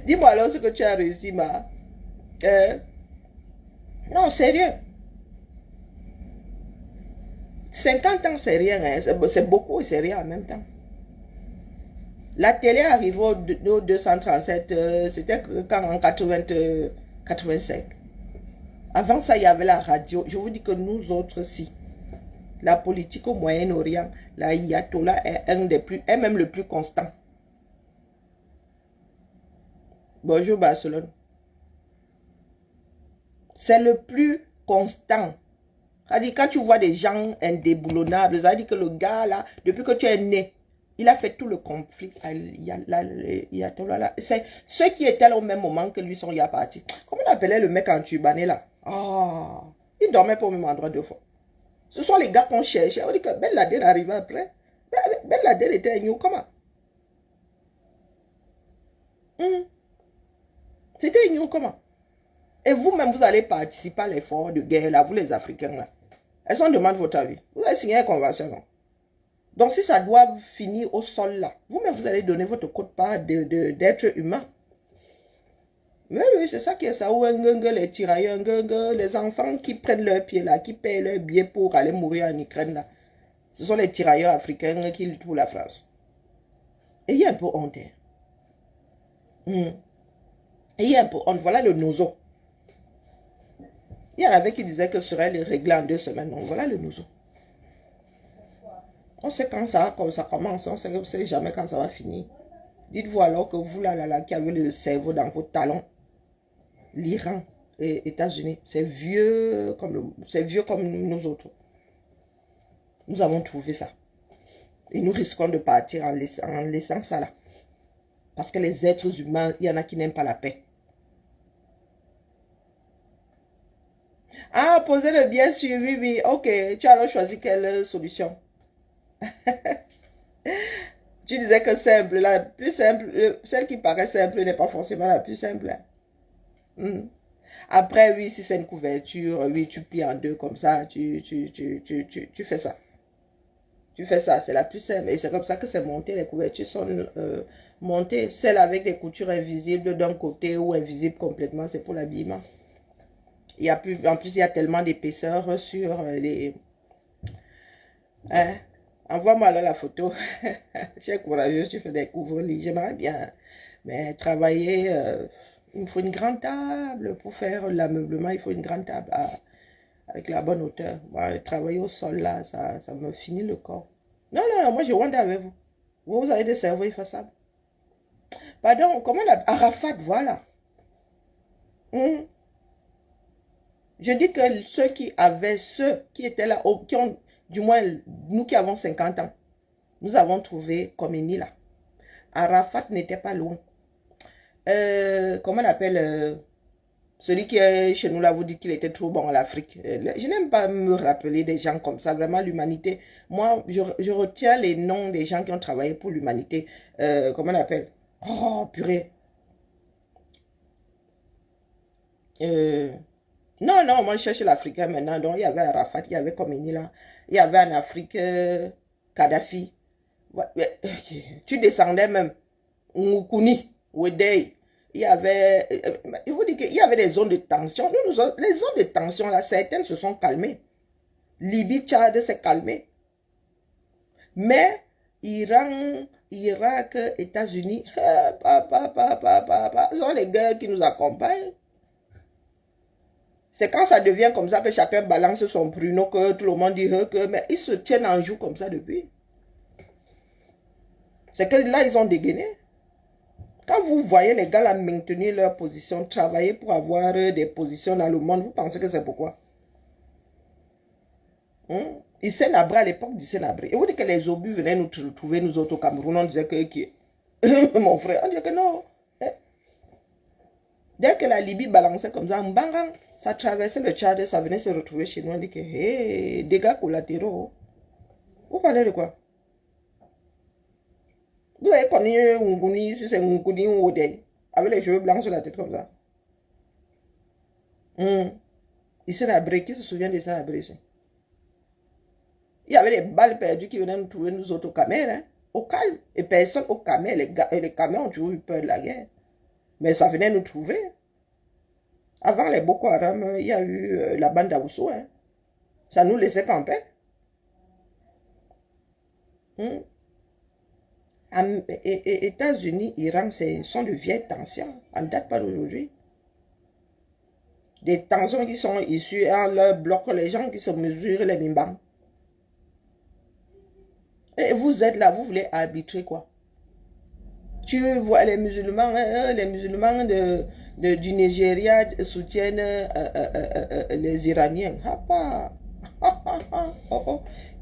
Dis-moi alors ce que tu as réussi, ma. Non, sérieux. 50 ans, c'est rien. Hein. C'est beaucoup et c'est rien en même temps. La télé arrive au 237, c'était quand en 85. Avant ça, il y avait la radio. Je vous dis que nous autres, si. La politique au Moyen-Orient, la Ayatollah est même le plus constant. Bonjour Barcelone. C'est le plus constant. C'est-à-dire, quand tu vois des gens indéboulonnables, ça veut dire que le gars là, depuis que tu es né, il a fait tout le conflit. C'est ceux qui étaient là au même moment que lui sont ya partis. Comment on appelait le mec en turbané là? Ah, il dormait pas au même endroit 2 fois. Ce sont les gars qu'on cherchait. On dit que Ben Laden arrivait après. Ben Laden était un comment? C'était un comment? Et vous-même, vous allez participer à l'effort de guerre là, vous les Africains là. Est-ce qu'on demande votre avis? Vous avez signé une convention, non? Donc, si ça doit finir au sol là, vous-même, vous allez donner votre quote-part d'être humain. Mais oui, c'est ça qui est ça. Ou les tirailleurs, les enfants qui prennent leur pied là, qui payent leur billet pour aller mourir en Ukraine là. Ce sont les tirailleurs africains qui luttent pour la France. Et il y a un peu honte. Et il y a un peu honte. Voilà le nozo. Il y en avait qui disaient que ce serait réglé en 2 semaines. Donc voilà le nozo. On sait quand ça commence, on sait jamais quand ça va finir. Dites-vous alors que vous là, qui avez le cerveau dans vos talons, l'Iran et États-Unis, c'est vieux comme nous autres. Nous avons trouvé ça. Et nous risquons de partir en laissant ça là. Parce que les êtres humains, il y en a qui n'aiment pas la paix. Ah, posez-le bien sûr, oui. Ok, tu as alors choisi quelle solution? Tu disais que simple, la plus simple, celle qui paraît simple n'est pas forcément la plus simple. Après, oui, si c'est une couverture, oui, tu plies en 2 comme ça, tu fais ça. Tu fais ça, c'est la plus simple. Et c'est comme ça que c'est monté. Les couvertures sont montées. Celles avec des coutures invisibles d'un côté ou invisibles complètement, c'est pour l'habillement. En plus, il y a tellement d'épaisseur sur les... Hein? Envoie-moi là la photo. Tu es courageuse, tu fais des couvre-lits. J'aimerais bien. Mais travailler, il me faut une grande table pour faire l'ameublement. Il faut une grande table avec la bonne hauteur. Moi, travailler au sol là, ça me finit le corps. Non, moi je wonder avec vous. Vous avez des cerveaux effaçables. Pardon, comment on appelle? Arafat, voilà. Je dis que ceux qui étaient là, qui ont, du moins, nous qui avons 50 ans, nous avons trouvé Khomeini là. Arafat n'était pas loin. Comment on appelle celui qui est chez nous là, vous dites qu'il était trop bon à l'Afrique. Je n'aime pas me rappeler des gens comme ça, vraiment l'humanité. Moi, je retiens les noms des gens qui ont travaillé pour l'humanité. Comment on appelle? Oh, purée. Non, moi je cherche l'Africain maintenant. Donc il y avait Arafat, il y avait Khomeini là. Il y avait en Afrique Kadhafi. Ouais, tu descendais même. Moukouni, Wedei. Il y avait, je vous dis qu'il y avait des zones de tension. Les zones de tension là, certaines se sont calmées. Libye, Tchad s'est calmé. Mais Iran, Irak, États-Unis, ce sont les guerres qui nous accompagnent. C'est quand ça devient comme ça que chacun balance son pruneau, que tout le monde dit que, mais ils se tiennent en joue comme ça depuis. C'est que là, ils ont dégainé. Quand vous voyez les gars là maintenir leur position, travailler pour avoir des positions dans le monde, vous pensez que c'est pourquoi? Il s'est nabré à l'époque du Sénabré. Et vous dites que les obus venaient nous trouver, nous autres au Cameroun, on disait que qui mon frère, on disait que non. Dès que la Libye balançait comme ça, bang, ça traversait le Tchad et ça venait se retrouver chez nous. On dit que, hé, dégâts collatéraux. Vous parlez de quoi? Vous avez connu Nguni, si c'est Nguni ou Odey, avec les cheveux blancs sur la tête comme ça. Il s'est nabré. Qui se souvient de ça, nabré? Il y avait des balles perdues qui venaient nous trouver, nous autres, au Camer, hein, au calme. Et personne au Camer, les Camers ont toujours eu peur de la guerre. Mais ça venait nous trouver. Avant les Boko Haram, il y a eu la bande d'Aousso. Hein. Ça ne nous laissait pas en paix. États-Unis, Iran, ce sont de vieilles tensions. On ne date pas d'aujourd'hui. Des tensions qui sont issues en leur bloc, les gens qui se mesurent les mimbans. Et vous êtes là, vous voulez arbitrer quoi? Tu vois les musulmans du Nigeria soutiennent les Iraniens.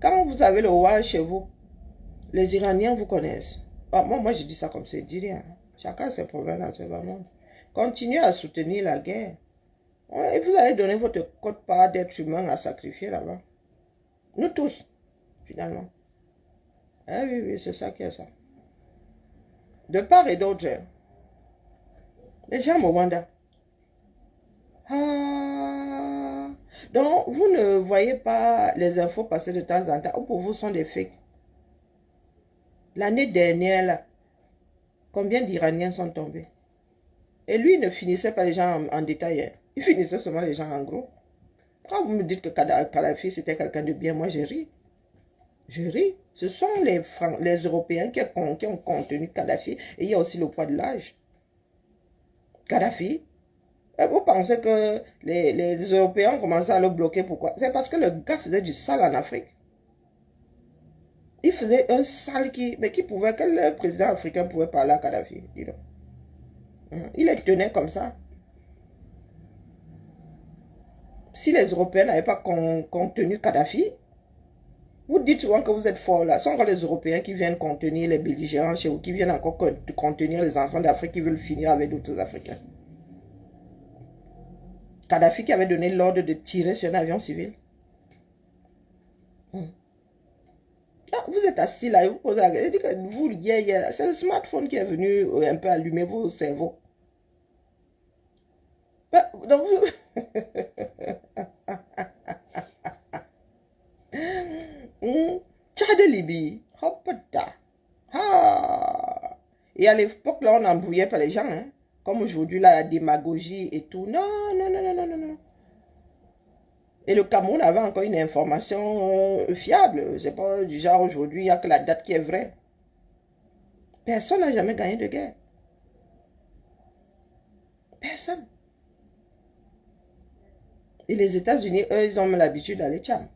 Quand vous avez le roi chez vous, les Iraniens vous connaissent. Moi, je dis ça comme ça, je dis rien. Chacun ses problèmes dans ce monde. Continuez à soutenir la guerre. Et vous allez donner votre quote-part d'être humain à sacrifier là-bas. Nous tous, finalement. Ah oui, oui, c'est ça qui est ça. De part et d'autre, les gens au Rwanda. Donc, vous ne voyez pas les infos passer de temps en temps, ou pour vous sont des fakes. L'année dernière, là, combien d'Iraniens sont tombés? Et lui, il ne finissait pas les gens en détail. Hein. Il finissait seulement les gens en gros. Quand vous me dites que Kadhafi, c'était quelqu'un de bien, moi, je ris. Je ris. Ce sont les Européens qui ont contenu Kadhafi. Et il y a aussi le poids de l'âge. Kadhafi, vous pensez que les Européens ont commencé à le bloquer, pourquoi? C'est parce que le gars faisait du sale en Afrique. Il faisait un sale mais quel président africain pouvait parler à Kadhafi? Dis donc. Il les tenait comme ça. Si les Européens n'avaient pas contenu Kadhafi, vous dites souvent que vous êtes forts là. Ce sont encore les Européens qui viennent contenir les belligérants chez vous, qui viennent encore contenir les enfants d'Afrique qui veulent finir avec d'autres Africains. Kadhafi qui avait donné l'ordre de tirer sur un avion civil. Vous êtes assis là et vous posez la question. C'est le smartphone qui est venu un peu allumer vos cerveaux. Donc vous... Tchad de Libye. Et à l'époque, là, on n'embrouillait pas les gens. Hein. Comme aujourd'hui, la démagogie et tout. Non, non, non, non, non, non, non. Et le Cameroun avait encore une information fiable. C'est pas du genre aujourd'hui, il n'y a que la date qui est vraie. Personne n'a jamais gagné de guerre. Personne. Et les États-Unis, eux, ils ont l'habitude d'aller tcham.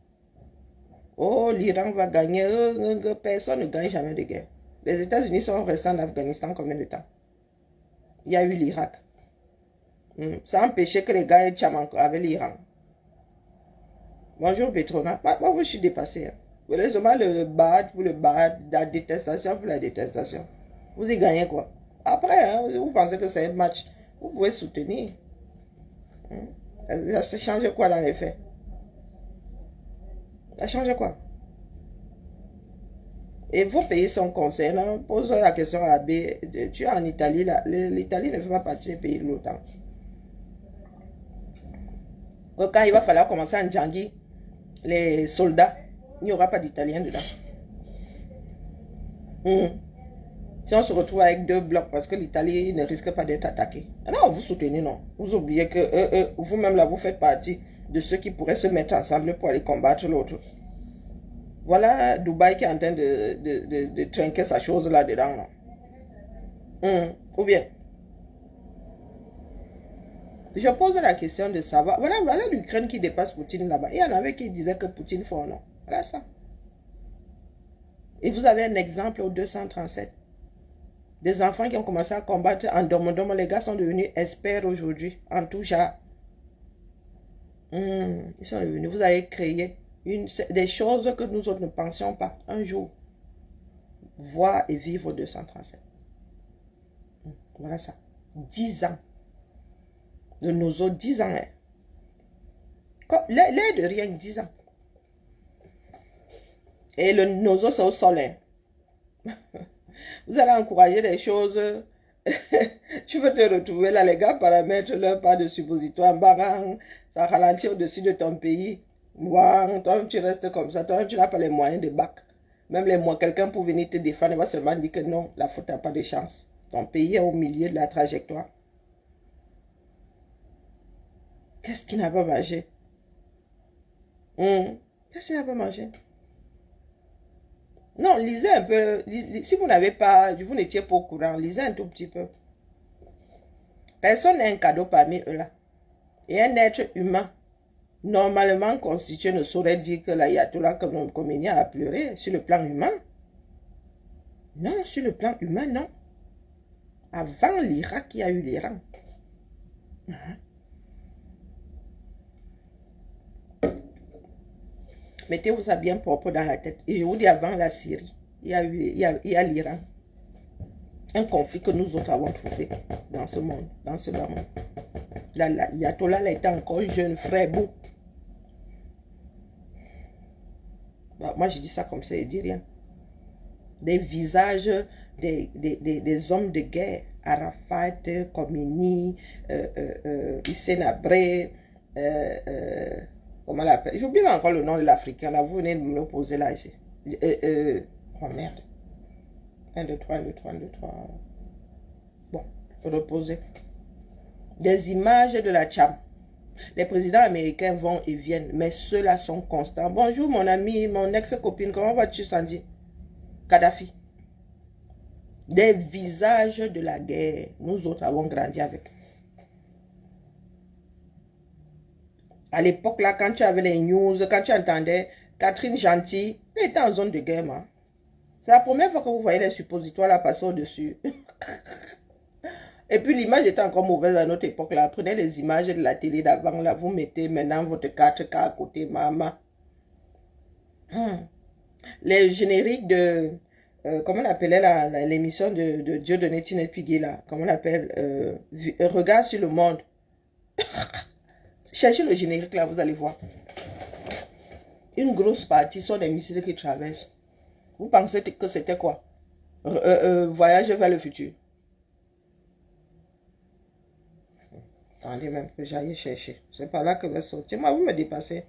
Oh, l'Iran va gagner. Personne ne gagne jamais de guerre. Les États-Unis sont restés en Afghanistan combien de temps? Il y a eu l'Irak. Ça a empêché que les gars aient tcham avec l'Iran. Bonjour Petrona. Moi, je suis dépassé. Hein. Vous voulez seulement le bad pour le bad, la détestation pour la détestation. Vous y gagnez quoi? Après, hein, vous pensez que c'est un match. Vous pouvez soutenir. Ça change quoi dans les faits? Ça change quoi? Et vos pays sont concernés. Pose la question à B. Tu es en Italie, là. L'Italie ne fait pas partie des pays de l'OTAN. Quand il va falloir commencer à Ndjangi, les soldats, il n'y aura pas d'Italiens dedans. Si on se retrouve avec deux blocs parce que l'Italie ne risque pas d'être attaquée. Non, vous soutenez, non. Vous oubliez que vous-même là, vous faites partie de ceux qui pourraient se mettre ensemble pour aller combattre l'autre. Voilà Dubaï qui est en train de trinquer sa chose là-dedans. Ou bien, je pose la question de savoir. Voilà l'Ukraine qui dépasse Poutine là-bas. Il y en avait qui disaient que Poutine fort, non. Voilà ça. Et vous avez un exemple au 237. Des enfants qui ont commencé à combattre en Domodom. Les gars sont devenus experts aujourd'hui en tout genre. Ils sont devenus. Vous avez créé des choses que nous autres ne pensions pas un jour voir et vivre 237. Voilà ça. 10 ans. De nos autres 10 ans. Hein. L'air de rien, 10 ans. Et nos autres, c'est au soleil. Vous allez encourager des choses. Tu veux te retrouver là, les gars, paramètres leur pas de suppositoire. Barang, ça ralentit au-dessus de ton pays. Wow, toi, tu restes comme ça. Toi, tu n'as pas les moyens de bac. Même les moyens, quelqu'un pour venir te défendre, il va seulement dire que non, la faute n'a pas de chance. Ton pays est au milieu de la trajectoire. Qu'est-ce qu'il n'a pas mangé? Qu'est-ce qu'il n'a pas mangé? Non, lisez un peu. Si vous n'avez pas, vous n'étiez pas au courant, lisez un tout petit peu. Personne n'a un cadeau parmi eux là. Et un être humain, normalement constitué, ne saurait dire que l'ayatollah Khomeini a pleuré sur le plan humain. Non, sur le plan humain, non. Avant l'Irak, il y a eu l'Iran. Mettez-vous ça bien propre dans la tête. Et je vous dis, avant la Syrie, il y a l'Iran. Un conflit que nous autres avons trouvé dans ce monde, dans ce bas monde. L'ayatollah était encore jeune, frère, beau. Bah, moi, je dis ça comme ça, je dis rien. Des visages des hommes de guerre, Arafat, Khomeini, Hissène Habré, comment on l'appelle? J'oublie encore le nom de l'Africain, là, vous venez de me le poser là, ici. Oh merde. 1, 2, 3, 1, 2, 3, 1, 2, 3. Bon, reposer. Des images de la Tcham. Les présidents américains vont et viennent, mais ceux-là sont constants. Bonjour mon ami, mon ex-copine, comment vas-tu, Sandy? Kadhafi. Des visages de la guerre. Nous autres avons grandi avec. À l'époque, là, quand tu avais les news, quand tu entendais Catherine Gentil, elle était en zone de guerre, moi. C'est la première fois que vous voyez les suppositoires là passer au-dessus. Et puis l'image était encore mauvaise à notre époque là. Prenez les images de la télé d'avant là, vous mettez maintenant votre 4K à côté, maman. Les génériques de... comment on appelait l'émission de Dieudonné Tinette Piguet là? Comment on appelle Regard sur le monde. Cherchez le générique là, vous allez voir. Une grosse partie sont des missiles qui traversent. Vous pensez que c'était quoi? Voyage vers le futur. Attendez même que j'aille chercher. C'est pas là que va sortir. Moi, vous me dépassez.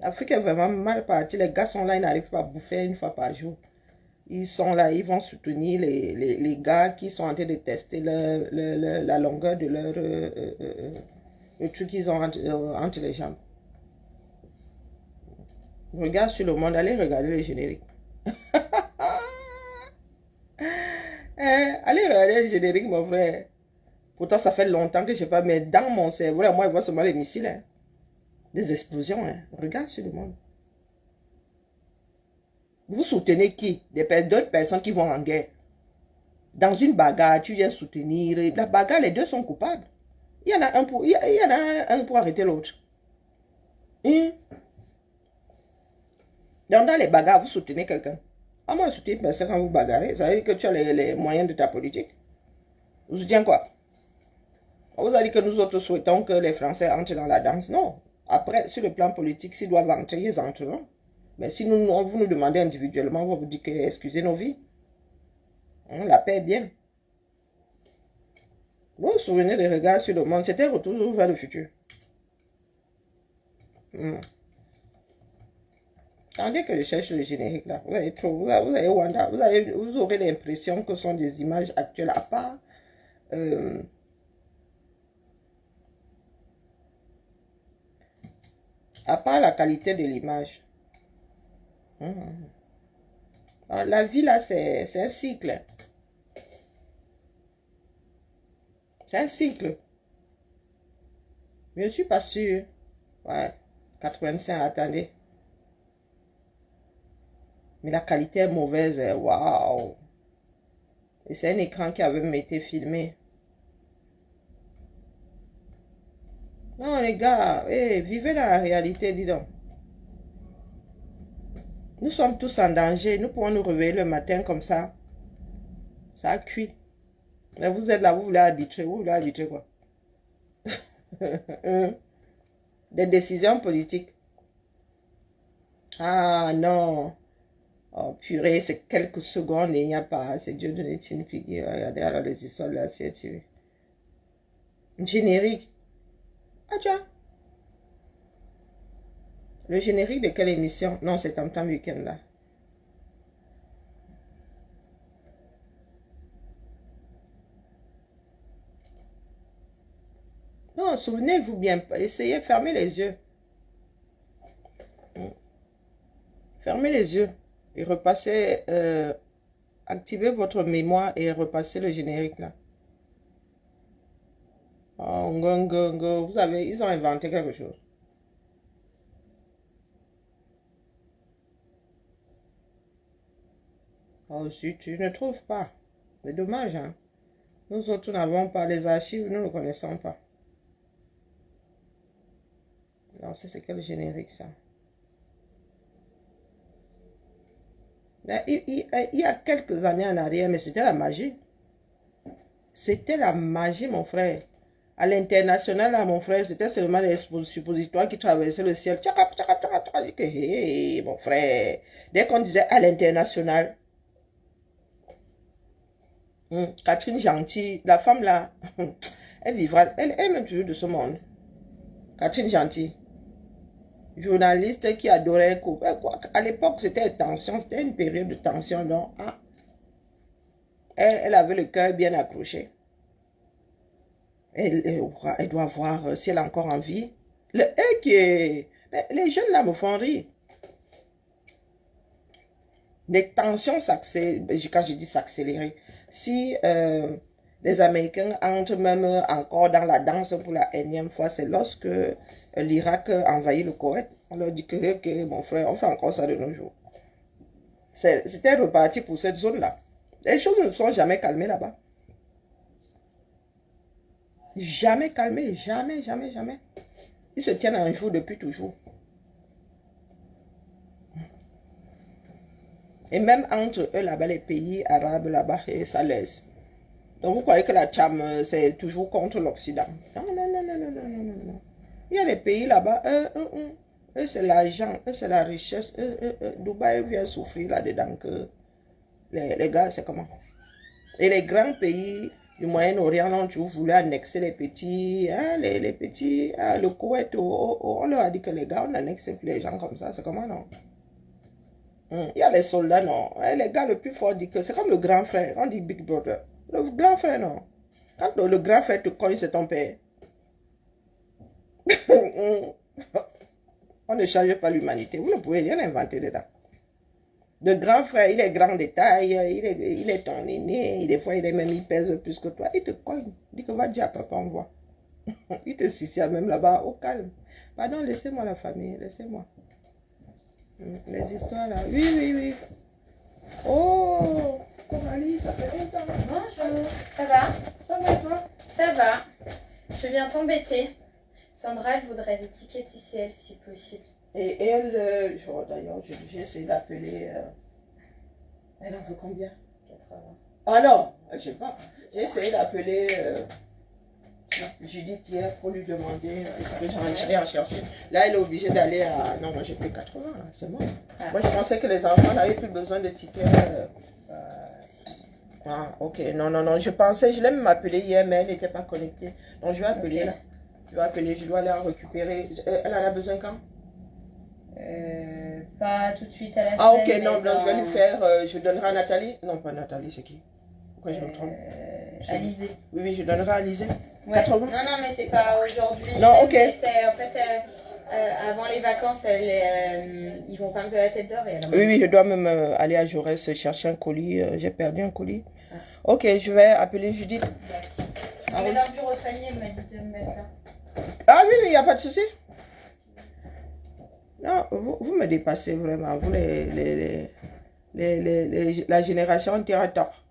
L'Afrique est vraiment mal partie. Les gars sont là, ils n'arrivent pas à bouffer une fois par jour. Ils sont là, ils vont soutenir les gars qui sont en train de tester la longueur de leur... le truc qu'ils ont entre les jambes. Regarde sur le monde, allez regarder le générique. Allez regarder le générique, mon frère. Pourtant, ça fait longtemps que je ne sais pas, mais dans mon cerveau, moi, je vois seulement les missiles. Hein. Des explosions. Hein. Regarde sur le monde. Vous soutenez qui? D'autres personnes qui vont en guerre. Dans une bagarre, tu viens soutenir. La bagarre, les deux sont coupables. Il y en a un pour arrêter l'autre. Donc, dans les bagarres, vous soutenez quelqu'un. Ah, moi, je soutiens personne quand vous bagarrez. Ça veut dire que tu as les moyens de ta politique. Vous soutiens quoi? On vous a dit que nous autres souhaitons que les Français entrent dans la danse. Non. Après, sur le plan politique, s'ils doivent entrer, ils entreront. Mais si vous nous demandez individuellement, on va vous dire que excusez nos vies. La paix est bien. Vous vous souvenez des regards sur le monde, c'était retour vers le futur. Attendez que je cherche le générique là. Vous aurez l'impression que ce sont des images actuelles à part. À part la qualité de l'image. La vie là, c'est un cycle. C'est un cycle. Je ne suis pas sûr. Ouais. 85, attendez. Mais la qualité est mauvaise. Waouh. Et c'est un écran qui avait même été filmé. Non, les gars, vivez dans la réalité, dis donc. Nous sommes tous en danger. Nous pouvons nous réveiller le matin comme ça. Ça a cuit. Mais vous êtes là, vous voulez arbitrer. Vous voulez arbitrer quoi? Des décisions politiques. Ah non. Oh purée, c'est quelques secondes et il n'y a pas. C'est Dieu donné une figure. Regardez alors les histoires de la CTV. Générique. Ah tiens. Le générique de quelle émission? Non, c'est Tam Tam Weekend là. Non, souvenez-vous bien. Essayez, fermez les yeux. Fermez les yeux et repassez, activez votre mémoire et repassez le générique là. Oh, vous savez, ils ont inventé quelque chose. Oh, si tu ne trouves pas. C'est dommage, hein. Nous autres n'avons pas les archives, nous ne connaissons pas. Non, c'est quel générique ça? Il y a quelques années en arrière, mais c'était la magie. C'était la magie, mon frère. À l'international, là, mon frère, c'était seulement les suppositoires qui traversaient le ciel. Tchaka, tchaka, tchaka, tchaka. Hey, mon frère. Dès qu'on disait à l'international, Catherine Gentil, la femme là, elle vivra, elle aime toujours de ce monde. Catherine Gentil, journaliste qui adorait couper. À l'époque, c'était tension, c'était une période de tension. Donc, ah, elle avait le cœur bien accroché. Elle doit voir si elle a encore envie. Les jeunes là me font rire. Les tensions s'accélèrent, quand je dis s'accélérer, si les Américains entrent même encore dans la danse pour la énième fois, c'est lorsque l'Irak envahit le Koweït. On leur dit que mon frère, on fait encore ça de nos jours. C'était reparti pour cette zone-là. Les choses ne sont jamais calmées là-bas. Jamais calmées, jamais, jamais, jamais. Ils se tiennent un jour depuis toujours. Et même entre eux là-bas, les pays arabes là-bas, ça laisse. Donc vous croyez que la Tcham, c'est toujours contre l'Occident? Non, non, non, non, non, non, non, non, non. Il y a des pays là-bas, eux c'est l'argent, eux c'est la richesse, Dubaï vient souffrir là-dedans que les gars, c'est comment? Et les grands pays du Moyen-Orient ont toujours voulu annexer les petits, hein, les petits, le Koweït, on leur a dit que les gars, on annexe plus les gens comme ça, c'est comment non? Il y a les soldats, non. Les gars, le plus fort dit que c'est comme le grand frère. On dit Big Brother. Le grand frère, non. Quand le grand frère te cogne, c'est ton père. On ne change pas l'humanité. Vous ne pouvez rien inventer dedans. Le grand frère, il est grand de taille, il est ton aîné. Des fois, il pèse plus que toi. Il te cogne. Il dit que va dire à papa, on voit. Il te suicide même là-bas, au calme. Pardon, laissez-moi la famille, laissez-moi. Les histoires là. Oui, oui, oui. Oh, Coralie, ça fait longtemps. Bonjour, ça va? Ça va toi? Ça va. Je viens t'embêter. Sandra, elle voudrait des tickets TCL si possible. Et elle, oh, d'ailleurs, j'ai essayé d'appeler. Elle en veut combien? 80. Ah non, je sais pas. J'ai essayé d'appeler Judith hier pour lui demander. J'allais en chercher. Là, elle est obligée d'aller à. Non, moi j'ai pris 80, c'est bon. Ah. Moi je pensais que les enfants n'avaient plus besoin de tickets. Ah, ok. Non, non, non. Je pensais, je l'ai même appelé hier, mais elle n'était pas connectée. Donc je vais appeler là. Je vais appeler, je dois aller en récupérer. Elle en a besoin quand? Pas tout de suite à la Ah, semaine, ok, non, non, je vais lui faire. Je donnerai à Nathalie. Non, pas Nathalie, c'est qui? Pourquoi je me trompe? Alizé. Oui, oui, je donnerai à Alizé. Ouais. 80. Non, non, mais c'est pas aujourd'hui. Non, ok. C'est en fait. Avant les vacances, ils vont pas me donner la tête d'or. Oui, oui, je dois même aller à Jaurès chercher un colis. J'ai perdu un colis. Ah. Ok, je vais appeler Judith. Je vais dans le bureau de famille, elle m'a dit de me mettre là. Ah oui, il n'y a pas de souci. Non, vous me dépassez vraiment. Vous, la génération Terre-Tort.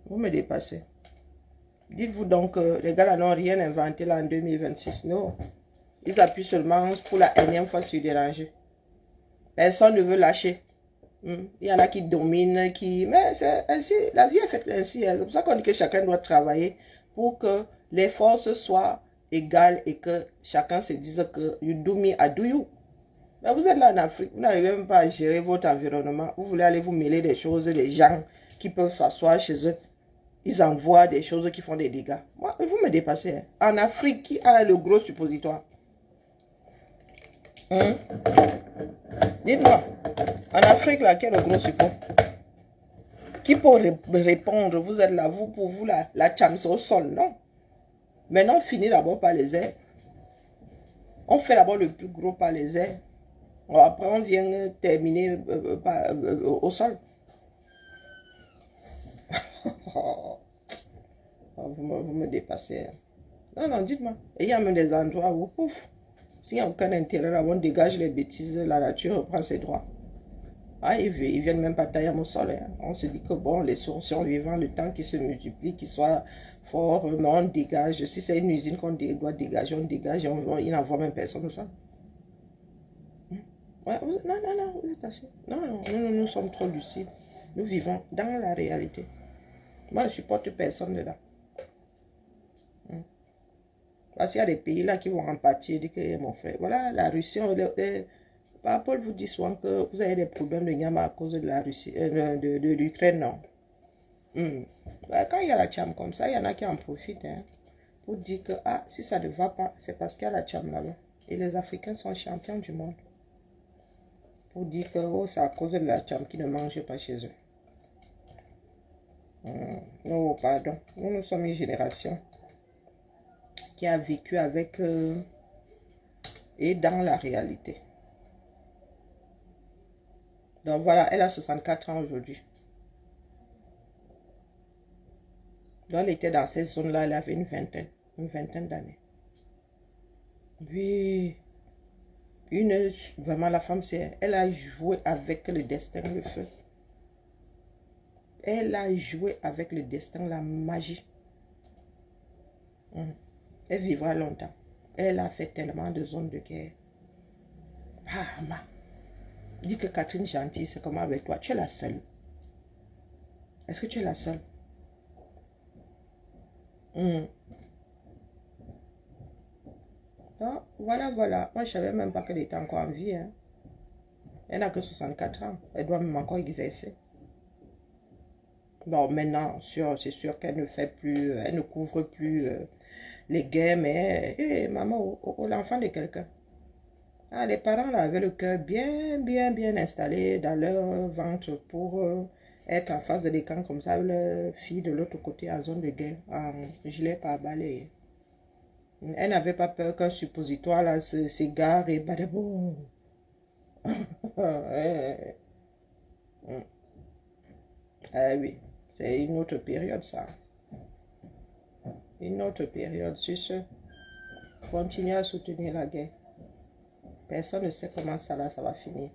Vous me dépassez. Dites-vous donc que les gars là n'ont rien inventé là en 2026. Non. Ils appuient seulement pour la énième fois sur déranger. Personne ne veut lâcher. Il y en a qui dominent, mais c'est ainsi, la vie est faite ainsi. C'est pour ça qu'on dit que chacun doit travailler pour que les forces soient égales et que chacun se dise que you do me, I do you. Mais vous êtes là en Afrique, vous n'arrivez même pas à gérer votre environnement. Vous voulez aller vous mêler des choses, des gens qui peuvent s'asseoir chez eux. Ils envoient des choses qui font des dégâts. Moi, vous me dépassez. Hein. En Afrique, qui a le gros suppositoire? Dites-moi. En Afrique, là, quel est le gros support? Qui peut répondre? Vous êtes là, pour vous, la cham, c'est au sol, non? Maintenant, on finit d'abord par les airs. On fait d'abord le plus gros par les airs. Après, on vient terminer au sol. Vous me dépassez. Non, non, dites-moi. Et il y a même des endroits où, pouf, s'il n'y a aucun intérêt, là, on dégage les bêtises, la nature reprend ses droits. Ah, ils viennent même pas tailler au sol. Hein. On se dit que bon, les sources vivants, le temps qui se multiplie, qui soit fort, mais on dégage. Si c'est une usine qu'on doit dégager, on dégage. Il n'envoie même personne de ça. Ouais, non, non, non, vous êtes assis. Non, non, nous sommes trop lucides. Nous vivons dans la réalité. Moi, je ne supporte personne dedans. Parce qu'il y a des pays là qui vont en pâtir, dire que mon frère, voilà, la Russie, Paul vous dit souvent que vous avez des problèmes de Nyama à cause de la Russie, de l'Ukraine, non. Bah, quand il y a la cham comme ça, il y en a qui en profitent hein, pour dire que ah, si ça ne va pas, c'est parce qu'il y a la cham là-bas. Et les Africains sont champions du monde. Pour dire que oh, c'est à cause de la cham qui ne mange pas chez eux. Oh, pardon. Nous sommes une génération qui a vécu avec et dans la réalité. Donc voilà, elle a 64 ans aujourd'hui. Donc elle était dans ces zones-là, elle avait une vingtaine d'années. Oui, vraiment la femme, elle a joué avec le destin, le feu. Elle a joué avec le destin, la magie. Elle vivra longtemps. Elle a fait tellement de zones de guerre. Ah, ma. Dis que Catherine Gentil, c'est comment avec toi? Tu es la seule. Est-ce que tu es la seule? Ah, voilà, voilà. Moi, je ne savais même pas qu'elle était encore en vie. Hein. Elle n'a que 64 ans. Elle doit même encore exercer. Bon, maintenant, c'est sûr qu'elle ne fait plus, elle ne couvre plus les guerres, mais hey, maman, l'enfant de quelqu'un. Ah, les parents là, avaient le cœur bien installé dans leur ventre pour être en face de l'écran comme ça, leur fille de l'autre côté en zone de guerre, en gilet pare-balai. Elle n'avait pas peur qu'un suppositoire là s'égare et badabou. Ah oui, c'est une autre période ça. Une autre période, sur ce. Continuez à soutenir la guerre. Personne ne sait comment ça là, ça va finir.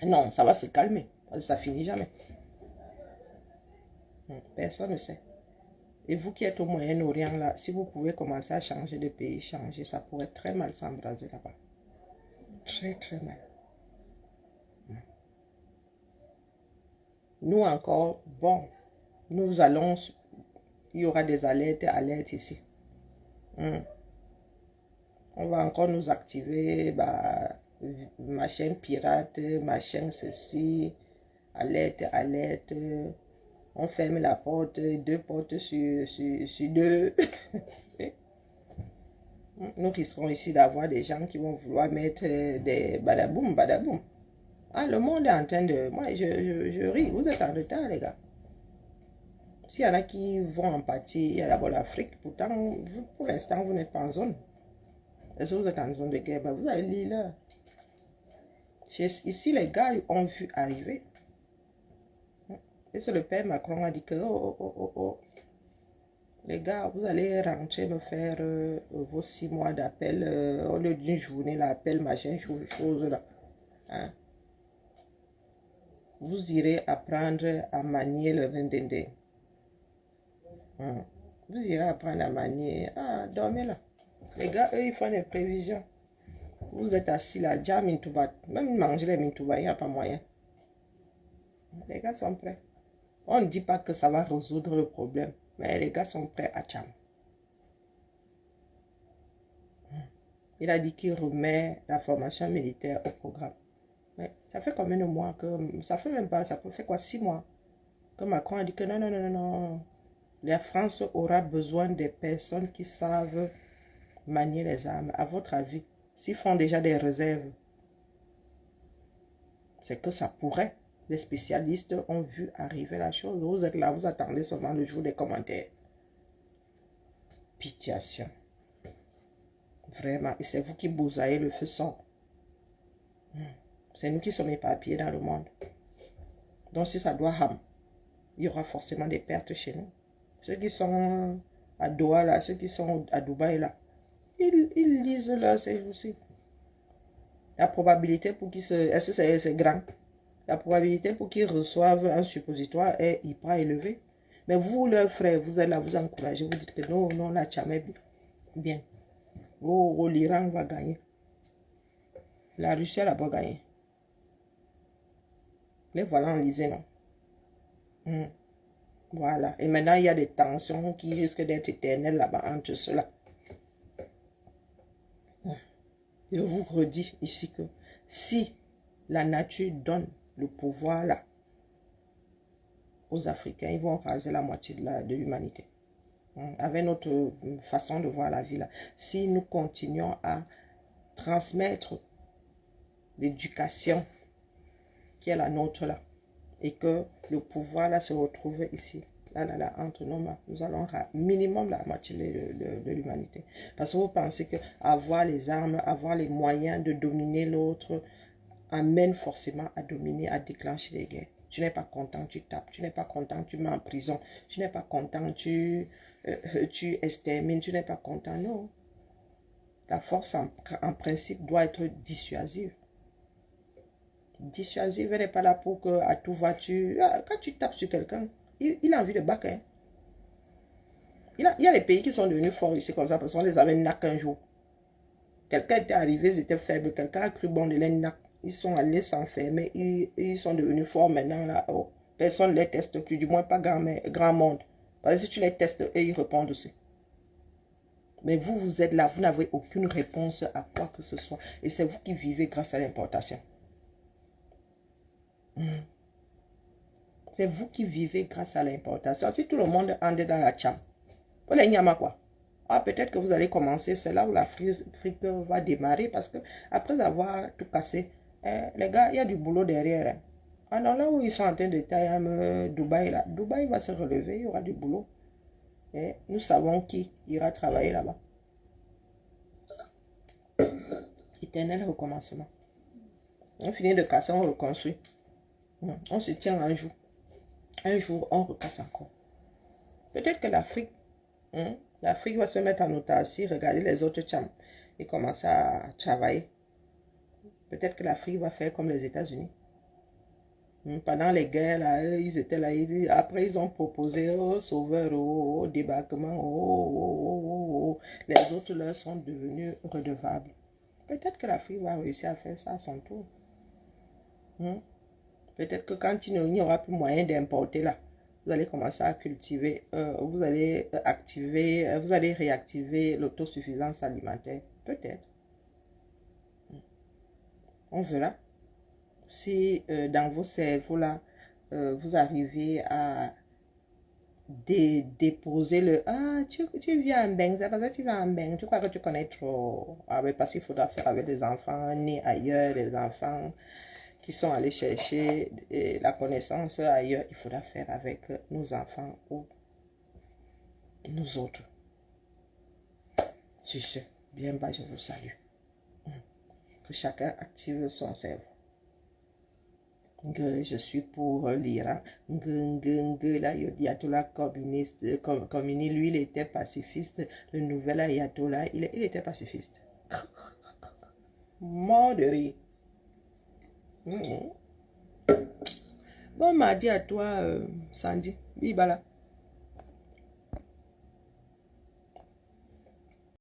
Non, ça va se calmer. Parce que ça finit jamais. Personne ne sait. Et vous qui êtes au Moyen-Orient là, si vous pouvez commencer à changer de pays, changer, ça pourrait très mal s'embraser là-bas. Très mal. Nous encore, bon, nous allons, il y aura des alertes ici. On va encore nous activer, bah, machin pirate, machin ceci, alerte. On ferme la porte, 2 portes sur 2. Nous risquons ici d'avoir des gens qui vont vouloir mettre des badaboum. Ah, le monde est en train de... Moi, je ris. Vous êtes en retard, les gars. S'il y en a qui vont en partie, il y a d'abord l'Afrique. Pourtant, vous, pour l'instant, vous n'êtes pas en zone. Est-ce que vous êtes en zone de guerre? Ben, vous allez lire là. Ici, les gars ont vu arriver. Et c'est le père Macron a dit que, les gars, vous allez rentrer me faire vos 6 mois d'appel au lieu d'une journée, l'appel, machin, chose là. Hein? Vous irez apprendre à manier le rindindé. Vous irez apprendre à manier. Ah, dormez là. Les gars, eux, ils font des prévisions. Vous êtes assis là, déjà Mintouba. Même manger les Mintouba, il n'y a pas moyen. Les gars sont prêts. On ne dit pas que ça va résoudre le problème, mais les gars sont prêts à Tcham. Il a dit qu'il remet la formation militaire au programme. Mais ça fait combien de mois que... Ça fait même pas, ça fait quoi, 6 mois que Macron a dit que non, non, non, non, non. La France aura besoin des personnes qui savent manier les armes. À votre avis, s'ils font déjà des réserves, c'est que ça pourrait. Les spécialistes ont vu arriver la chose. Vous êtes là, vous attendez seulement le jour des commentaires. Pitiation. Vraiment. Et c'est vous qui bousaillez le feu sang. C'est nous qui sommes éparpillés dans le monde. Donc si ça doit ham, il y aura forcément des pertes chez nous. Ceux qui sont à Doha là, ceux qui sont à Dubaï là, ils lisent là, c'est aussi. La probabilité pour qu'ils se... Est-ce que c'est grand? La probabilité pour qu'ils reçoivent un suppositoire est hyper élevée. Mais vous, leurs frères, vous êtes là, vous encouragez, vous dites que non, non, la jamais bien. Oh, l'Iran va gagner. La Russie, elle a pas gagné. Les voilà enlisés, non? Voilà. Et maintenant, il y a des tensions qui risquent d'être éternelles là-bas entre ceux-là. Je vous redis ici que si la nature donne le pouvoir là aux Africains, ils vont raser la moitié de l'humanité. Avec notre façon de voir la vie là. Si nous continuons à transmettre l'éducation qui est la nôtre là, et que le pouvoir là se retrouve ici, là, entre nos mains, nous allons minimum la moitié de l'humanité. Parce que vous pensez que avoir les armes, avoir les moyens de dominer l'autre, amène forcément à dominer, à déclencher les guerres. Tu n'es pas content, tu tapes. Tu n'es pas content, tu mets en prison. Tu n'es pas content, tu extermines. Tu n'es pas content, non. La force en principe doit être dissuasive. Dissuasive, elle n'est pas là pour que à tout va, quand tu tapes sur quelqu'un, il a envie de battre. Hein. Il y a des pays qui sont devenus forts ici comme ça parce qu'on les avait nac un jour. Quelqu'un était arrivé, ils étaient faibles. Quelqu'un a cru bon de les nac. Ils sont allés s'enfermer. Ils sont devenus forts maintenant. Là. Oh, personne ne les teste plus, du moins pas grand monde. Parce que si tu les testes, eux, ils répondent aussi. Mais vous, vous êtes là, vous n'avez aucune réponse à quoi que ce soit. Et c'est vous qui vivez grâce à l'importation. C'est vous qui vivez grâce à l'importation. Si tout le monde entre dans la chambre, vous les nyama quoi? Ah, peut-être que vous allez commencer, c'est là où l'Afrique va démarrer parce que après avoir tout cassé, les gars, il y a du boulot derrière. Hein. Ah non, là où ils sont en train de tailler Dubaï, là, Dubaï va se relever, il y aura du boulot. Et nous savons qui ira travailler là-bas. Éternel recommencement. On finit de casser, on reconstruit. On se tient un jour. Un jour, on recasse encore. Peut-être que l'Afrique, l'Afrique va se mettre en autarcie, regarder les autres chambres et commencer à travailler. Peut-être que l'Afrique va faire comme les États-Unis. Pendant les guerres, là, ils étaient là. Après, ils ont proposé au sauveur, au débarquement. Les autres leur sont devenus redevables. Peut-être que l'Afrique va réussir à faire ça à son tour. Peut-être que quand il n'y aura plus moyen d'importer là, vous allez commencer à cultiver, vous allez réactiver l'autosuffisance alimentaire. Peut-être. On verra. Si dans vos cerveaux là, vous arrivez à déposer le tu viens en Beng, c'est parce que tu viens en Beng, tu crois que tu connais trop. Ah, mais parce qu'il faudra faire avec des enfants nés ailleurs, des enfants qui sont allés chercher la connaissance ailleurs. Il faudra faire avec nos enfants ou nous autres. Sur ce, bien bas, je vous salue. Que chacun active son cerveau. Je suis pour l'Iran. L'ayatollah communiste, lui, il était pacifiste. Le nouvel ayatollah, il était pacifiste. Mort de rire. Bon mardi à toi, Sandy. Bibala.